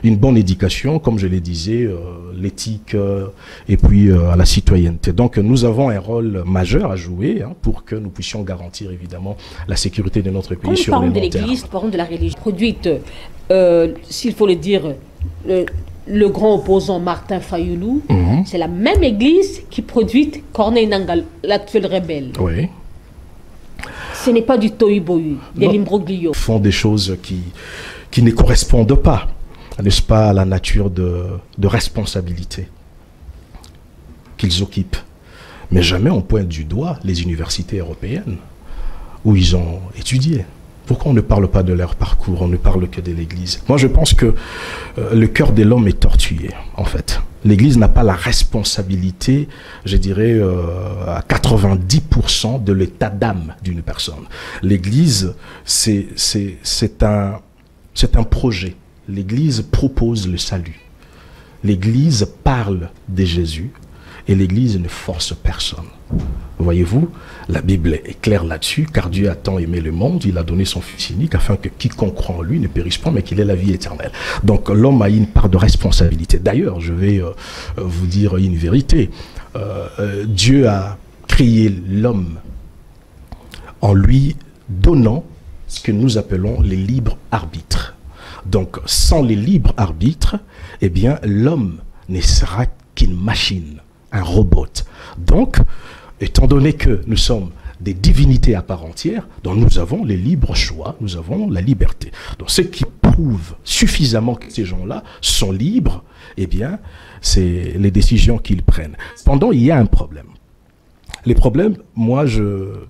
une bonne éducation, comme je le disais, l'éthique et puis à la citoyenneté. Donc nous avons un rôle majeur à jouer pour que nous puissions garantir évidemment la sécurité de notre pays sur le long terme. Parlons de l'Église, parlons de la religion. Produite, s'il faut le dire, le grand opposant Martin Fayoulou, c'est la même Église qui produit Corneille Nangaa, l'actuel rebelle. Oui. Ce n'est pas du tohu-bohu, de l'imbroglio. Ils font des choses qui ne correspondent pas, n'est-ce pas, à la nature de responsabilité qu'ils occupent. Mais jamais on pointe du doigt les universités européennes où ils ont étudié. Pourquoi on ne parle pas de leur parcours, on ne parle que de l'Église? Moi, je pense que le cœur de l'homme est tortué, en fait. L'Église n'a pas la responsabilité, je dirais, à 90% de l'état d'âme d'une personne. L'Église, c'est un projet. L'Église propose le salut. L'Église parle de Jésus. et l'Église ne force personne. Voyez-vous, la Bible est claire là-dessus, car Dieu a tant aimé le monde, il a donné son Fils unique, afin que quiconque croit en lui ne périsse pas, mais qu'il ait la vie éternelle. Donc l'homme a une part de responsabilité. D'ailleurs, je vais vous dire une vérité. Dieu a créé l'homme en lui donnant ce que nous appelons les libres arbitres. Donc, sans les libres arbitres, eh bien, l'homme ne sera qu'une machine, un robot. Donc, étant donné que nous sommes des divinités à part entière, donc nous avons les libres choix, nous avons la liberté. Donc, ce qui prouve suffisamment que ces gens-là sont libres, eh bien, c'est les décisions qu'ils prennent. Cependant, il y a un problème. Les problèmes, moi, je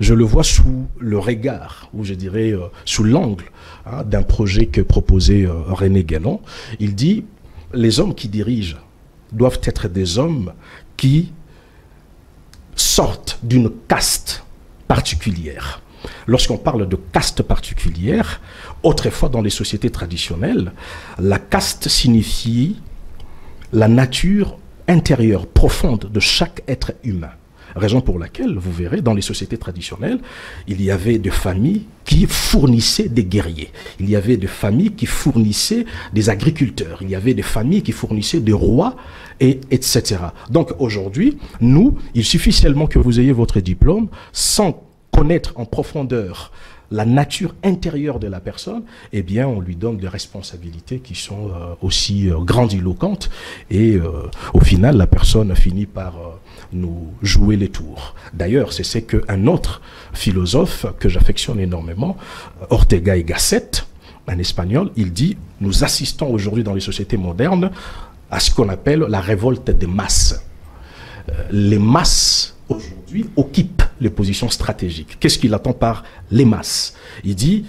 le vois sous le regard, ou je dirais sous l'angle d'un projet que proposait René Guénon. Il dit, les hommes qui dirigent doivent être des hommes qui sortent d'une caste particulière. Lorsqu'on parle de caste particulière, autrefois dans les sociétés traditionnelles, la caste signifie la nature intérieure, profonde de chaque être humain. Raison pour laquelle, vous verrez, dans les sociétés traditionnelles, il y avait des familles qui fournissaient des guerriers. Il y avait des familles qui fournissaient des agriculteurs. Il y avait des familles qui fournissaient des rois, etc. Donc aujourd'hui, nous, il suffit seulement que vous ayez votre diplôme, sans connaître en profondeur la nature intérieure de la personne, eh bien, on lui donne des responsabilités qui sont aussi grandiloquentes et au final, la personne finit par nous jouer les tours. D'ailleurs, c'est ce qu'un autre philosophe que j'affectionne énormément, Ortega y Gasset, un espagnol, il dit, nous assistons aujourd'hui dans les sociétés modernes à ce qu'on appelle la révolte des masses. Les masses aujourd'hui occupent les positions stratégiques. Qu'est-ce qu'il attend par les masses? Il dit,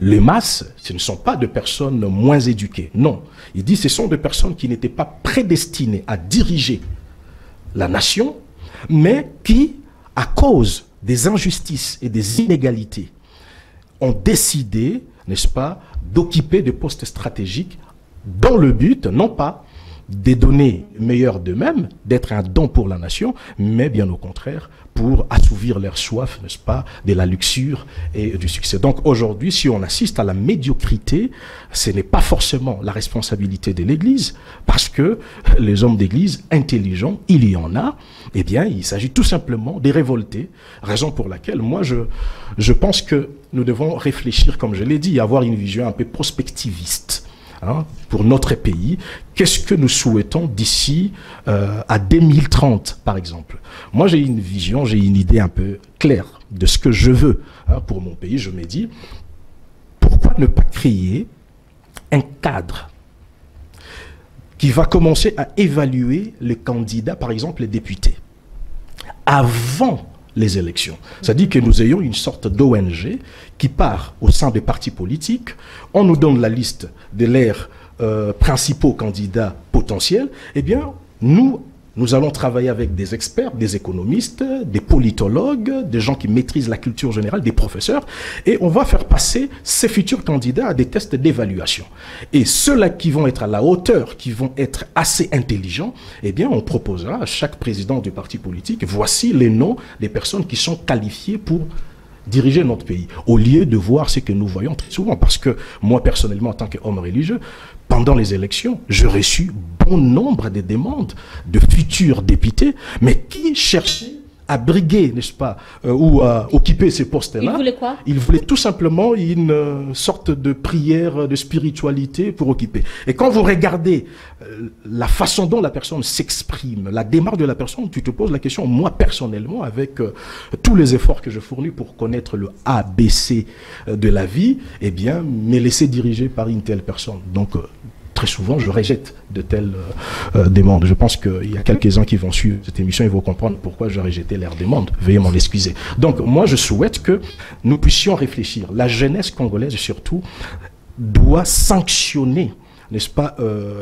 les masses, ce ne sont pas de personnes moins éduquées. Non. Il dit, ce sont des personnes qui n'étaient pas prédestinées à diriger la nation, mais qui, à cause des injustices et des inégalités, ont décidé, n'est-ce pas, d'occuper des postes stratégiques dans le but, non pas des données meilleures d'eux-mêmes, d'être un don pour la nation, mais bien au contraire, pour assouvir leur soif, n'est-ce pas, de la luxure et du succès. Donc aujourd'hui, si on assiste à la médiocrité, ce n'est pas forcément la responsabilité de l'Église, parce que les hommes d'Église intelligents, il y en a, eh bien, il s'agit tout simplement de révolter, raison pour laquelle moi, je pense que nous devons réfléchir, comme je l'ai dit, avoir une vision un peu prospectiviste. Pour notre pays, qu'est-ce que nous souhaitons d'ici à 2030, par exemple. Moi, j'ai une vision, j'ai une idée un peu claire de ce que je veux pour mon pays. Je me dis, pourquoi ne pas créer un cadre qui va commencer à évaluer les candidats, par exemple les députés, avant les élections. C'est-à-dire que nous ayons une sorte d'ONG qui part au sein des partis politiques, on nous donne la liste de leurs principaux candidats potentiels, eh bien, nous allons travailler avec des experts, des économistes, des politologues, des gens qui maîtrisent la culture générale, des professeurs, et on va faire passer ces futurs candidats à des tests d'évaluation. Et ceux-là qui vont être à la hauteur, qui vont être assez intelligents, eh bien, on proposera à chaque président du parti politique, voici les noms des personnes qui sont qualifiées pour diriger notre pays, au lieu de voir ce que nous voyons très souvent. Parce que moi, personnellement, en tant qu'homme religieux, pendant les élections, j'ai reçu bon nombre de demandes de futurs députés, mais qui cherchaient à briguer, n'est-ce pas, ou à occuper ces postes-là. Ils voulaient quoi? Ils voulaient tout simplement une sorte de prière, de spiritualité pour occuper. Et quand vous regardez la façon dont la personne s'exprime, la démarche de la personne, tu te poses la question, moi personnellement, avec tous les efforts que je fournis pour connaître le ABC de la vie, eh bien, me laisser diriger par une telle personne. Donc, très souvent, je rejette de telles demandes. Je pense qu'il y a quelques-uns qui vont suivre cette émission et vont comprendre pourquoi je rejetais leurs demandes. Veuillez m'en excuser. Donc, moi, je souhaite que nous puissions réfléchir. La jeunesse congolaise, surtout, doit sanctionner, n'est-ce pas,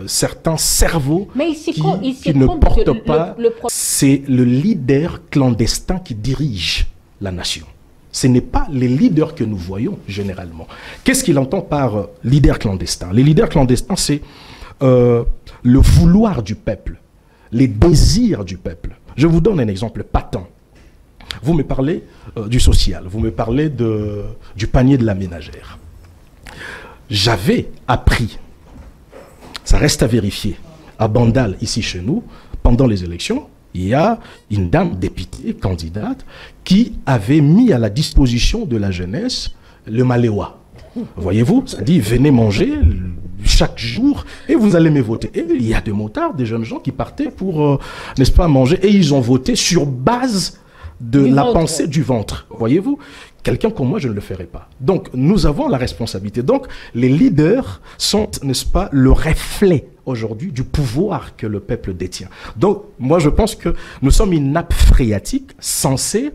certains cerveaux qui ne portent pas. C'est le leader clandestin qui dirige la nation. Ce n'est pas les leaders que nous voyons généralement. Qu'est-ce qu'il entend par leader clandestin? Les leaders clandestins, c'est le vouloir du peuple les désirs du peuple. Je vous donne un exemple patent. Vous me parlez du social, vous me parlez du panier de la ménagère. J'avais appris, ça reste à vérifier, à Bandal, ici chez nous, pendant les élections, il y a une dame députée, candidate, qui avait mis à la disposition de la jeunesse le maléwa. Voyez-vous, ça dit venez manger chaque jour et vous allez me voter. Et il y a des motards, des jeunes gens qui partaient pour, n'est-ce pas, manger. Et ils ont voté sur base de la pensée du ventre. Voyez-vous, quelqu'un comme moi, je ne le ferai pas. Donc, nous avons la responsabilité. Donc, les leaders sont, n'est-ce pas, le reflet aujourd'hui du pouvoir que le peuple détient. Donc, moi, je pense que nous sommes une nappe phréatique censée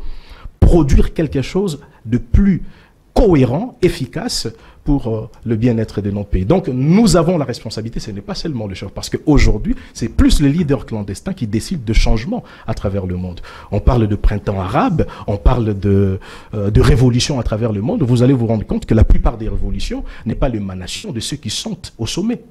produire quelque chose de plus cohérent, efficace pour le bien-être de notre pays. Donc, nous avons la responsabilité, ce n'est pas seulement le chef, parce qu'aujourd'hui, c'est plus les leaders clandestins qui décident de changements à travers le monde. On parle de printemps arabe, on parle de révolution à travers le monde. Vous allez vous rendre compte que la plupart des révolutions n'est pas l'émanation de ceux qui sont au sommet.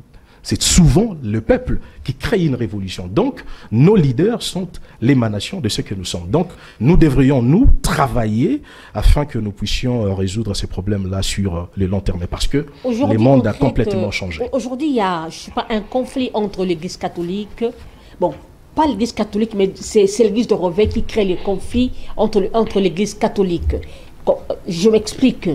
C'est souvent le peuple qui crée une révolution. Donc, nos leaders sont l'émanation de ce que nous sommes. Donc, nous devrions, nous, travailler afin que nous puissions résoudre ces problèmes-là sur le long terme. Parce que le monde a complètement changé. Aujourd'hui, il y a, je sais pas, un conflit entre l'Église catholique, bon, pas l'Église catholique, mais c'est l'Église de Reveil qui crée les conflits entre l'Église catholique. Je m'explique.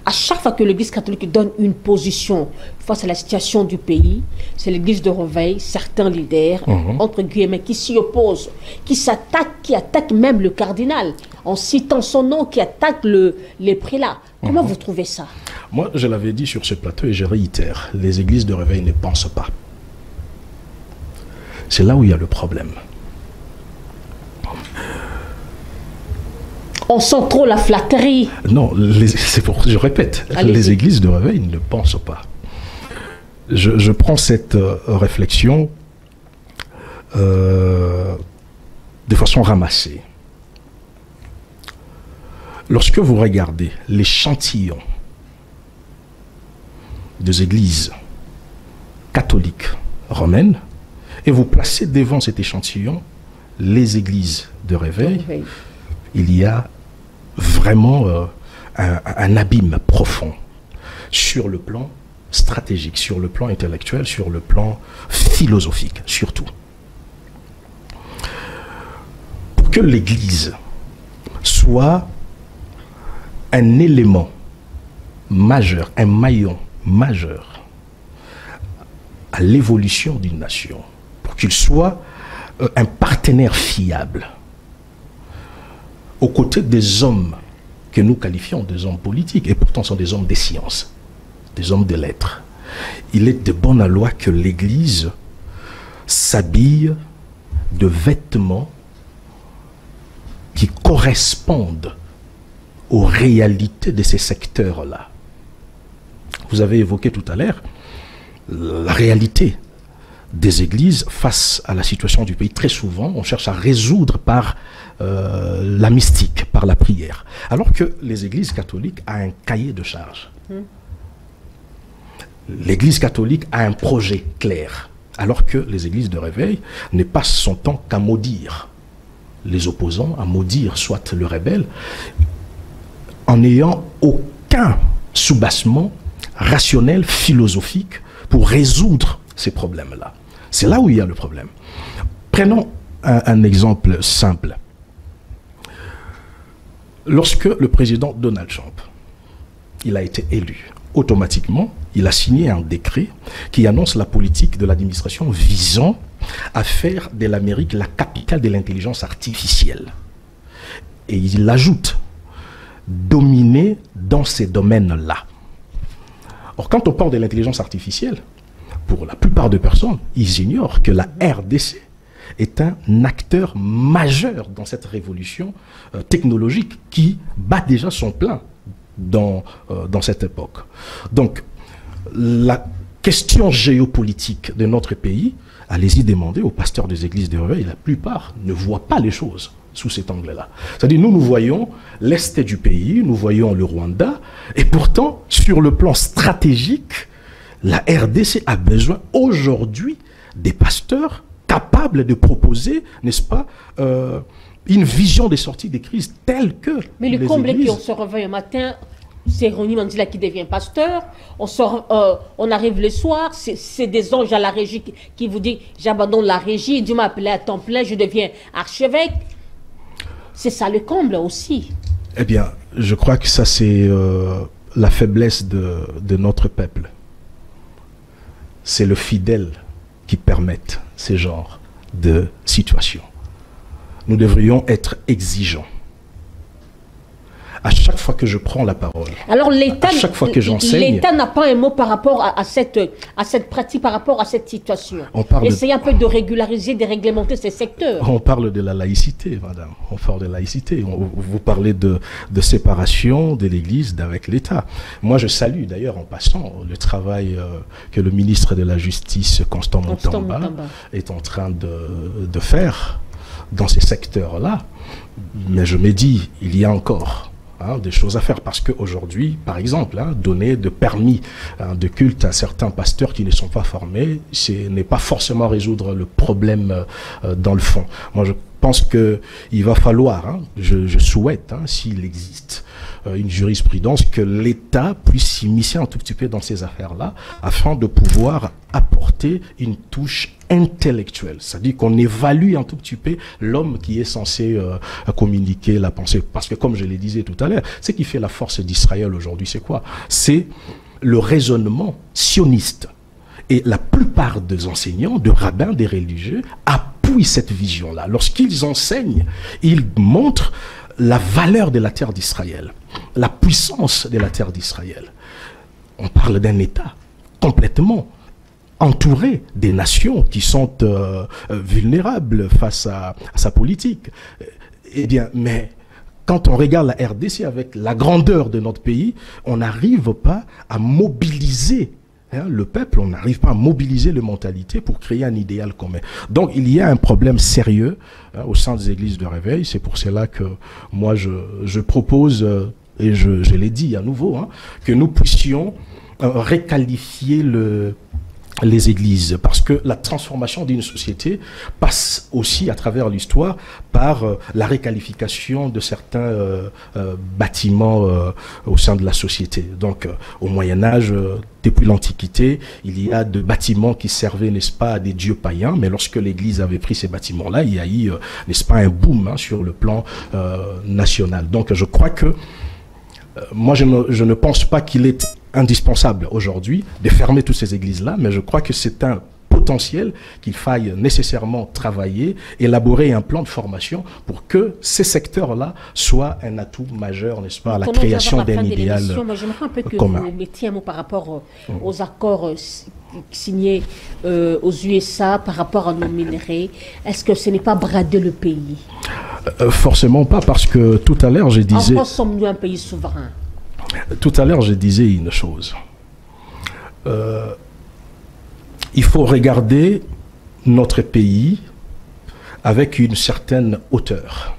À chaque fois que l'Église catholique donne une position face à la situation du pays, c'est l'Église de Reveil, certains leaders, entre guillemets, qui s'y opposent, qui s'attaquent, qui attaquent même le cardinal, en citant son nom, qui attaquent les prélats. Comment vous trouvez ça? Moi, je l'avais dit sur ce plateau et je réitère, les églises de Reveil ne pensent pas. C'est là où il y a le problème. On sent trop la flatterie. Non, je répète, les églises de Reveil ne pensent pas. Je prends cette réflexion de façon ramassée. Lorsque vous regardez l'échantillon des églises catholiques romaines et vous placez devant cet échantillon les églises de Reveil, il y a vraiment un abîme profond sur le plan stratégique, sur le plan intellectuel, sur le plan philosophique, surtout. Pour que l'Église soit un élément majeur, un maillon majeur à l'évolution d'une nation, pour qu'il soit un partenaire fiable aux côtés des hommes que nous qualifions des hommes politiques, et pourtant sont des hommes des sciences, des hommes de lettres. Il est de bonne loi que l'Église s'habille de vêtements qui correspondent aux réalités de ces secteurs-là. Vous avez évoqué tout à l'heure la réalité des églises face à la situation du pays. Très souvent, on cherche à résoudre par la mystique, par la prière. Alors que les églises catholiques ont un cahier de charges. L'église catholique a un projet clair. Alors que les églises de Réveil ne passent son temps qu'à maudire les opposants, à maudire soit le rebelle, en n'ayant aucun soubassement rationnel, philosophique, pour résoudre ces problèmes-là. C'est là où il y a le problème. Prenons un exemple simple. Lorsque le président Donald Trump, il a été élu, automatiquement, il a signé un décret qui annonce la politique de l'administration visant à faire de l'Amérique la capitale de l'intelligence artificielle. Et il ajoute dominer dans ces domaines-là. Or, quand on parle de l'intelligence artificielle, pour la plupart des personnes, ils ignorent que la RDC est un acteur majeur dans cette révolution technologique qui bat déjà son plein dans cette époque. Donc, la question géopolitique de notre pays, allez-y demander aux pasteurs des églises de Réveil, la plupart ne voient pas les choses sous cet angle-là. C'est-à-dire, nous voyons l'Est du pays, nous voyons le Rwanda, et pourtant, sur le plan stratégique, la RDC a besoin aujourd'hui des pasteurs capable de proposer, n'est-ce pas, une vision des sorties des crises telle que... Mais le comble est qu'on se réveille un matin, c'est Ronnie Mandela qui devient pasteur, on arrive le soir, c'est des anges à la régie qui vous disent j'abandonne la régie, Dieu m'a appelé à temps plein, je deviens archevêque. C'est ça le comble aussi. Eh bien, je crois que ça c'est la faiblesse de notre peuple. C'est le fidèle qui permettent ces genres de situations. Nous devrions être exigeants. À chaque fois que je prends la parole, alors l'État, à chaque fois que j'enseigne, l'État n'a pas un mot par rapport à cette pratique, par rapport à cette situation. Essayez un peu de régulariser, de réglementer ces secteurs. On parle de la laïcité, madame. On parle de laïcité. Vous parlez de séparation de l'Église d'avec l'État. Moi, je salue d'ailleurs en passant le travail que le ministre de la Justice, Constant Mutamba, est en train de faire dans ces secteurs-là. Mais je me dis, il y a encore des choses à faire, parce qu'aujourd'hui, par exemple, donner de permis de culte à certains pasteurs qui ne sont pas formés, ce n'est pas forcément résoudre le problème dans le fond. Moi, je pense qu'il va falloir, je souhaite, s'il existe une jurisprudence, que l'État puisse s'immiscer un tout petit peu dans ces affaires-là, afin de pouvoir apporter une touche intellectuelle. C'est-à-dire qu'on évalue un tout petit peu l'homme qui est censé communiquer la pensée. Parce que, comme je le disais tout à l'heure, ce qui fait la force d'Israël aujourd'hui, c'est quoi? C'est le raisonnement sioniste. Et la plupart des enseignants, de rabbins, des religieux, appuient cette vision-là. Lorsqu'ils enseignent, ils montrent la valeur de la terre d'Israël, la puissance de la terre d'Israël. On parle d'un État complètement entouré des nations qui sont vulnérables face à sa politique. Eh bien, mais quand on regarde la RDC avec la grandeur de notre pays, on n'arrive pas à mobiliser le peuple, on n'arrive pas à mobiliser les mentalités pour créer un idéal commun. Donc il y a un problème sérieux au sein des églises de réveil. C'est pour cela que moi je propose, et je l'ai dit à nouveau, que nous puissions requalifier les églises, parce que la transformation d'une société passe aussi à travers l'histoire par la requalification de certains bâtiments au sein de la société. Donc au Moyen-Âge, depuis l'Antiquité, il y a de bâtiments qui servaient, n'est-ce pas, à des dieux païens, mais lorsque l'Église avait pris ces bâtiments-là, il y a eu, n'est-ce pas, un boom sur le plan national. Donc je crois que moi je ne pense pas qu'il est indispensable aujourd'hui de fermer toutes ces églises-là, mais je crois que c'est un potentiel qu'il faille nécessairement travailler, élaborer un plan de formation pour que ces secteurs-là soient un atout majeur, n'est-ce pas, à la création d'un idéal j'aimerais un peu que commun. vous mettiez un mot par rapport aux accords signés aux USA par rapport à nos minerais. Est-ce que ce n'est pas brader le pays? Forcément pas, parce que tout à l'heure je disais... En France, sommes-nous un pays souverain? Tout à l'heure, je disais une chose. Il faut regarder notre pays avec une certaine hauteur.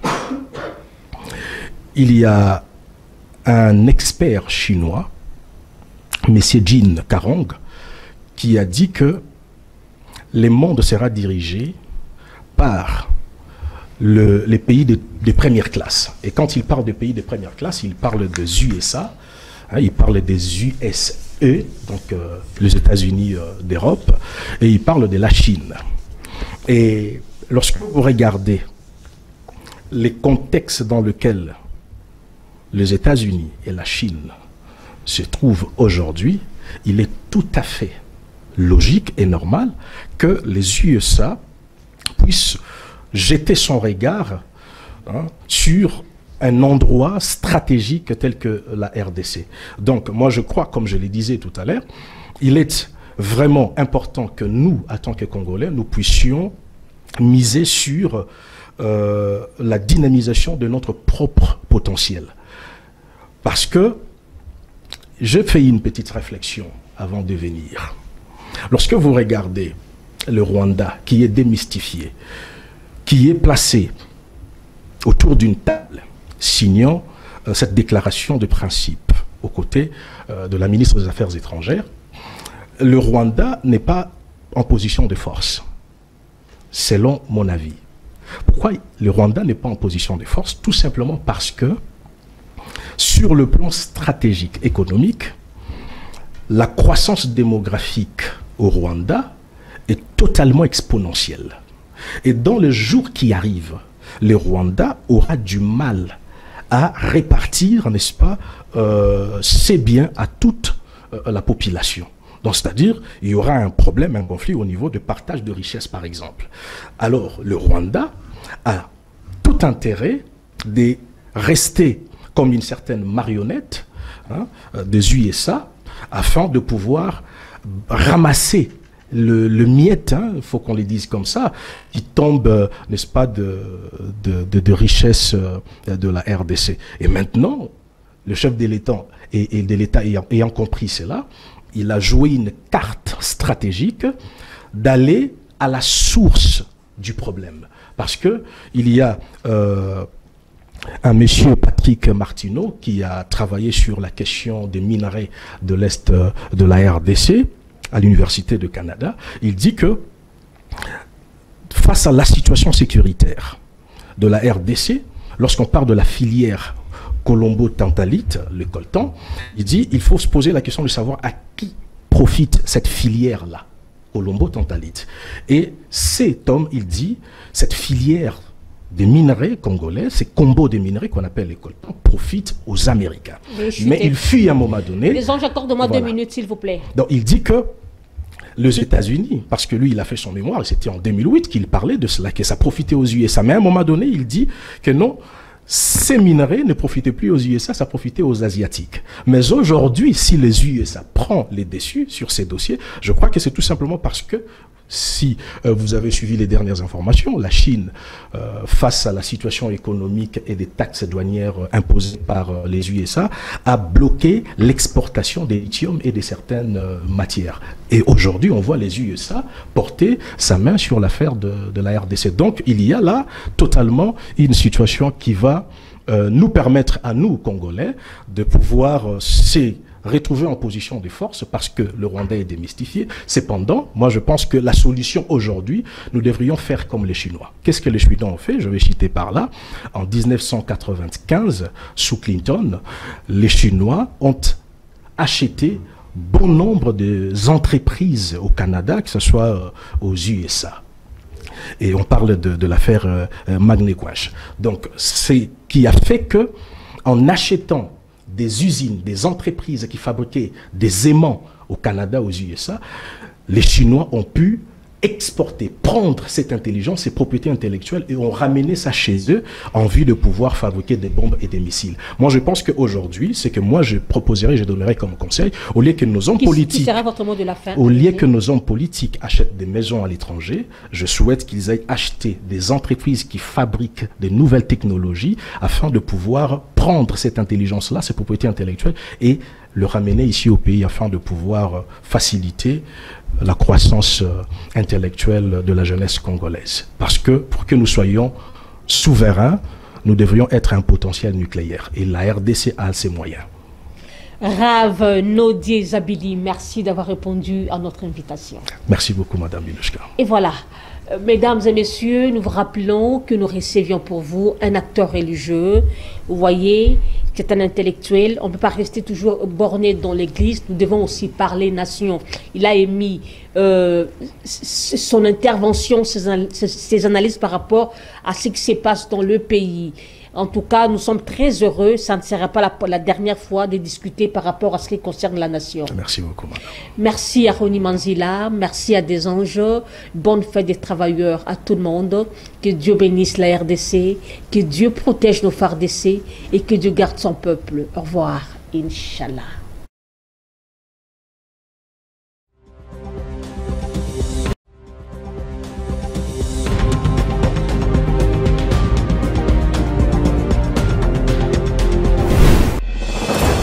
Il y a un expert chinois, M. Jin Karong, qui a dit que le monde sera dirigé par les pays de première classe. Et quand il parle des pays de première classe, il parle des USA, il parle des USE, donc les États-Unis d'Europe, et il parle de la Chine. Et lorsque vous regardez les contextes dans lesquels les États-Unis et la Chine se trouvent aujourd'hui, il est tout à fait logique et normal que les USA puissent jeter son regard sur un endroit stratégique tel que la RDC. Donc moi je crois, comme je le disais tout à l'heure, il est vraiment important que nous, en tant que Congolais, nous puissions miser sur la dynamisation de notre propre potentiel. Parce que j'ai fait une petite réflexion avant de venir. Lorsque vous regardez le Rwanda qui est démystifié, qui est placé autour d'une table, signant cette déclaration de principe aux côtés de la ministre des Affaires étrangères, le Rwanda n'est pas en position de force. selon mon avis. Pourquoi le Rwanda n'est pas en position de force? Tout simplement parce que, sur le plan stratégique, économique, la croissance démographique au Rwanda est totalement exponentielle. Et dans les jours qui arrivent, le Rwanda aura du mal à répartir, n'est-ce pas, ses biens à toute la population. Donc, c'est-à-dire, il y aura un problème, un conflit au niveau de partage de richesses, par exemple. Alors, le Rwanda a tout intérêt de rester comme une certaine marionnette des USA afin de pouvoir ramasser le miette, il faut qu'on les dise comme ça, qui tombe, n'est-ce pas, de richesses de la RDC. Et maintenant, le chef de l'État ayant compris cela, il a joué une carte stratégique d'aller à la source du problème. Parce que il y a un monsieur Patrick Martineau qui a travaillé sur la question des minerais de l'Est de la RDC à l'Université de Canada. Il dit que face à la situation sécuritaire de la RDC, lorsqu'on parle de la filière colombo-tantalite, le coltan, il dit il faut se poser la question de savoir à qui profite cette filière-là, colombo-tantalite. Et cet homme, il dit, cette filière des minerais congolais, ces combos de minerais qu'on appelle les coltans, profitent aux Américains. Mais il fut à un moment donné... Les anges, accorde-moi 2 minutes, s'il vous plaît. Donc il dit que les États-Unis, parce que lui, il a fait son mémoire, et c'était en 2008 qu'il parlait de cela, que ça profitait aux USA. Mais à un moment donné, il dit que non, ces minerais ne profitaient plus aux USA, ça profitait aux Asiatiques. Mais aujourd'hui, si les USA prennent les dessus sur ces dossiers, je crois que c'est tout simplement parce que si vous avez suivi les dernières informations, la Chine, face à la situation économique et des taxes douanières imposées par les USA, a bloqué l'exportation des lithium et de certaines matières. Et aujourd'hui, on voit les USA porter sa main sur l'affaire de la RDC. Donc, il y a là totalement une situation qui va nous permettre à nous, Congolais, de pouvoir retrouver en position de force parce que le Rwandais est démystifié. Cependant, moi je pense que la solution aujourd'hui, nous devrions faire comme les Chinois. Qu'est-ce que les Chinois ont fait? Je vais citer par là. En 1995, sous Clinton, les Chinois ont acheté bon nombre d'entreprises au Canada, que ce soit aux USA. Et on parle de l'affaire Magnequash. Donc, c'est qui a fait que, en achetant des usines, des entreprises qui fabriquaient des aimants au Canada, aux USA, les Chinois ont pu exporter, prendre cette intelligence, ces propriétés intellectuelles et ont ramené ça chez eux en vue de pouvoir fabriquer des bombes et des missiles. Moi, je pense qu'aujourd'hui, c'est que moi, je proposerais, je donnerais comme conseil, au lieu que nos hommes politiques, au lieu que nos hommes politiques achètent des maisons à l'étranger, je souhaite qu'ils aillent acheter des entreprises qui fabriquent des nouvelles technologies afin de pouvoir prendre cette intelligence-là, ces propriétés intellectuelles et le ramener ici au pays afin de pouvoir faciliter la croissance intellectuelle de la jeunesse congolaise. Parce que pour que nous soyons souverains, nous devrions être un potentiel nucléaire. Et la RDC a ses moyens. Rav Nodier Zabili, merci d'avoir répondu à notre invitation. Merci beaucoup, Madame Bilushka. Et voilà, mesdames et messieurs, nous vous rappelons que nous recevions pour vous un acteur religieux. Vous voyez, c'est un intellectuel. On ne peut pas rester toujours borné dans l'église. Nous devons aussi parler nation. Il a émis son intervention, ses analyses par rapport à ce qui se passe dans le pays. En tout cas, nous sommes très heureux. Ça ne sera pas la dernière fois de discuter par rapport à ce qui concerne la nation. Merci beaucoup, madame. Merci à Roni Manzila, merci à des anges. Bonne fête des travailleurs à tout le monde. Que Dieu bénisse la RDC, que Dieu protège nos FARDC et que Dieu garde son peuple. Au revoir, Inch'Allah.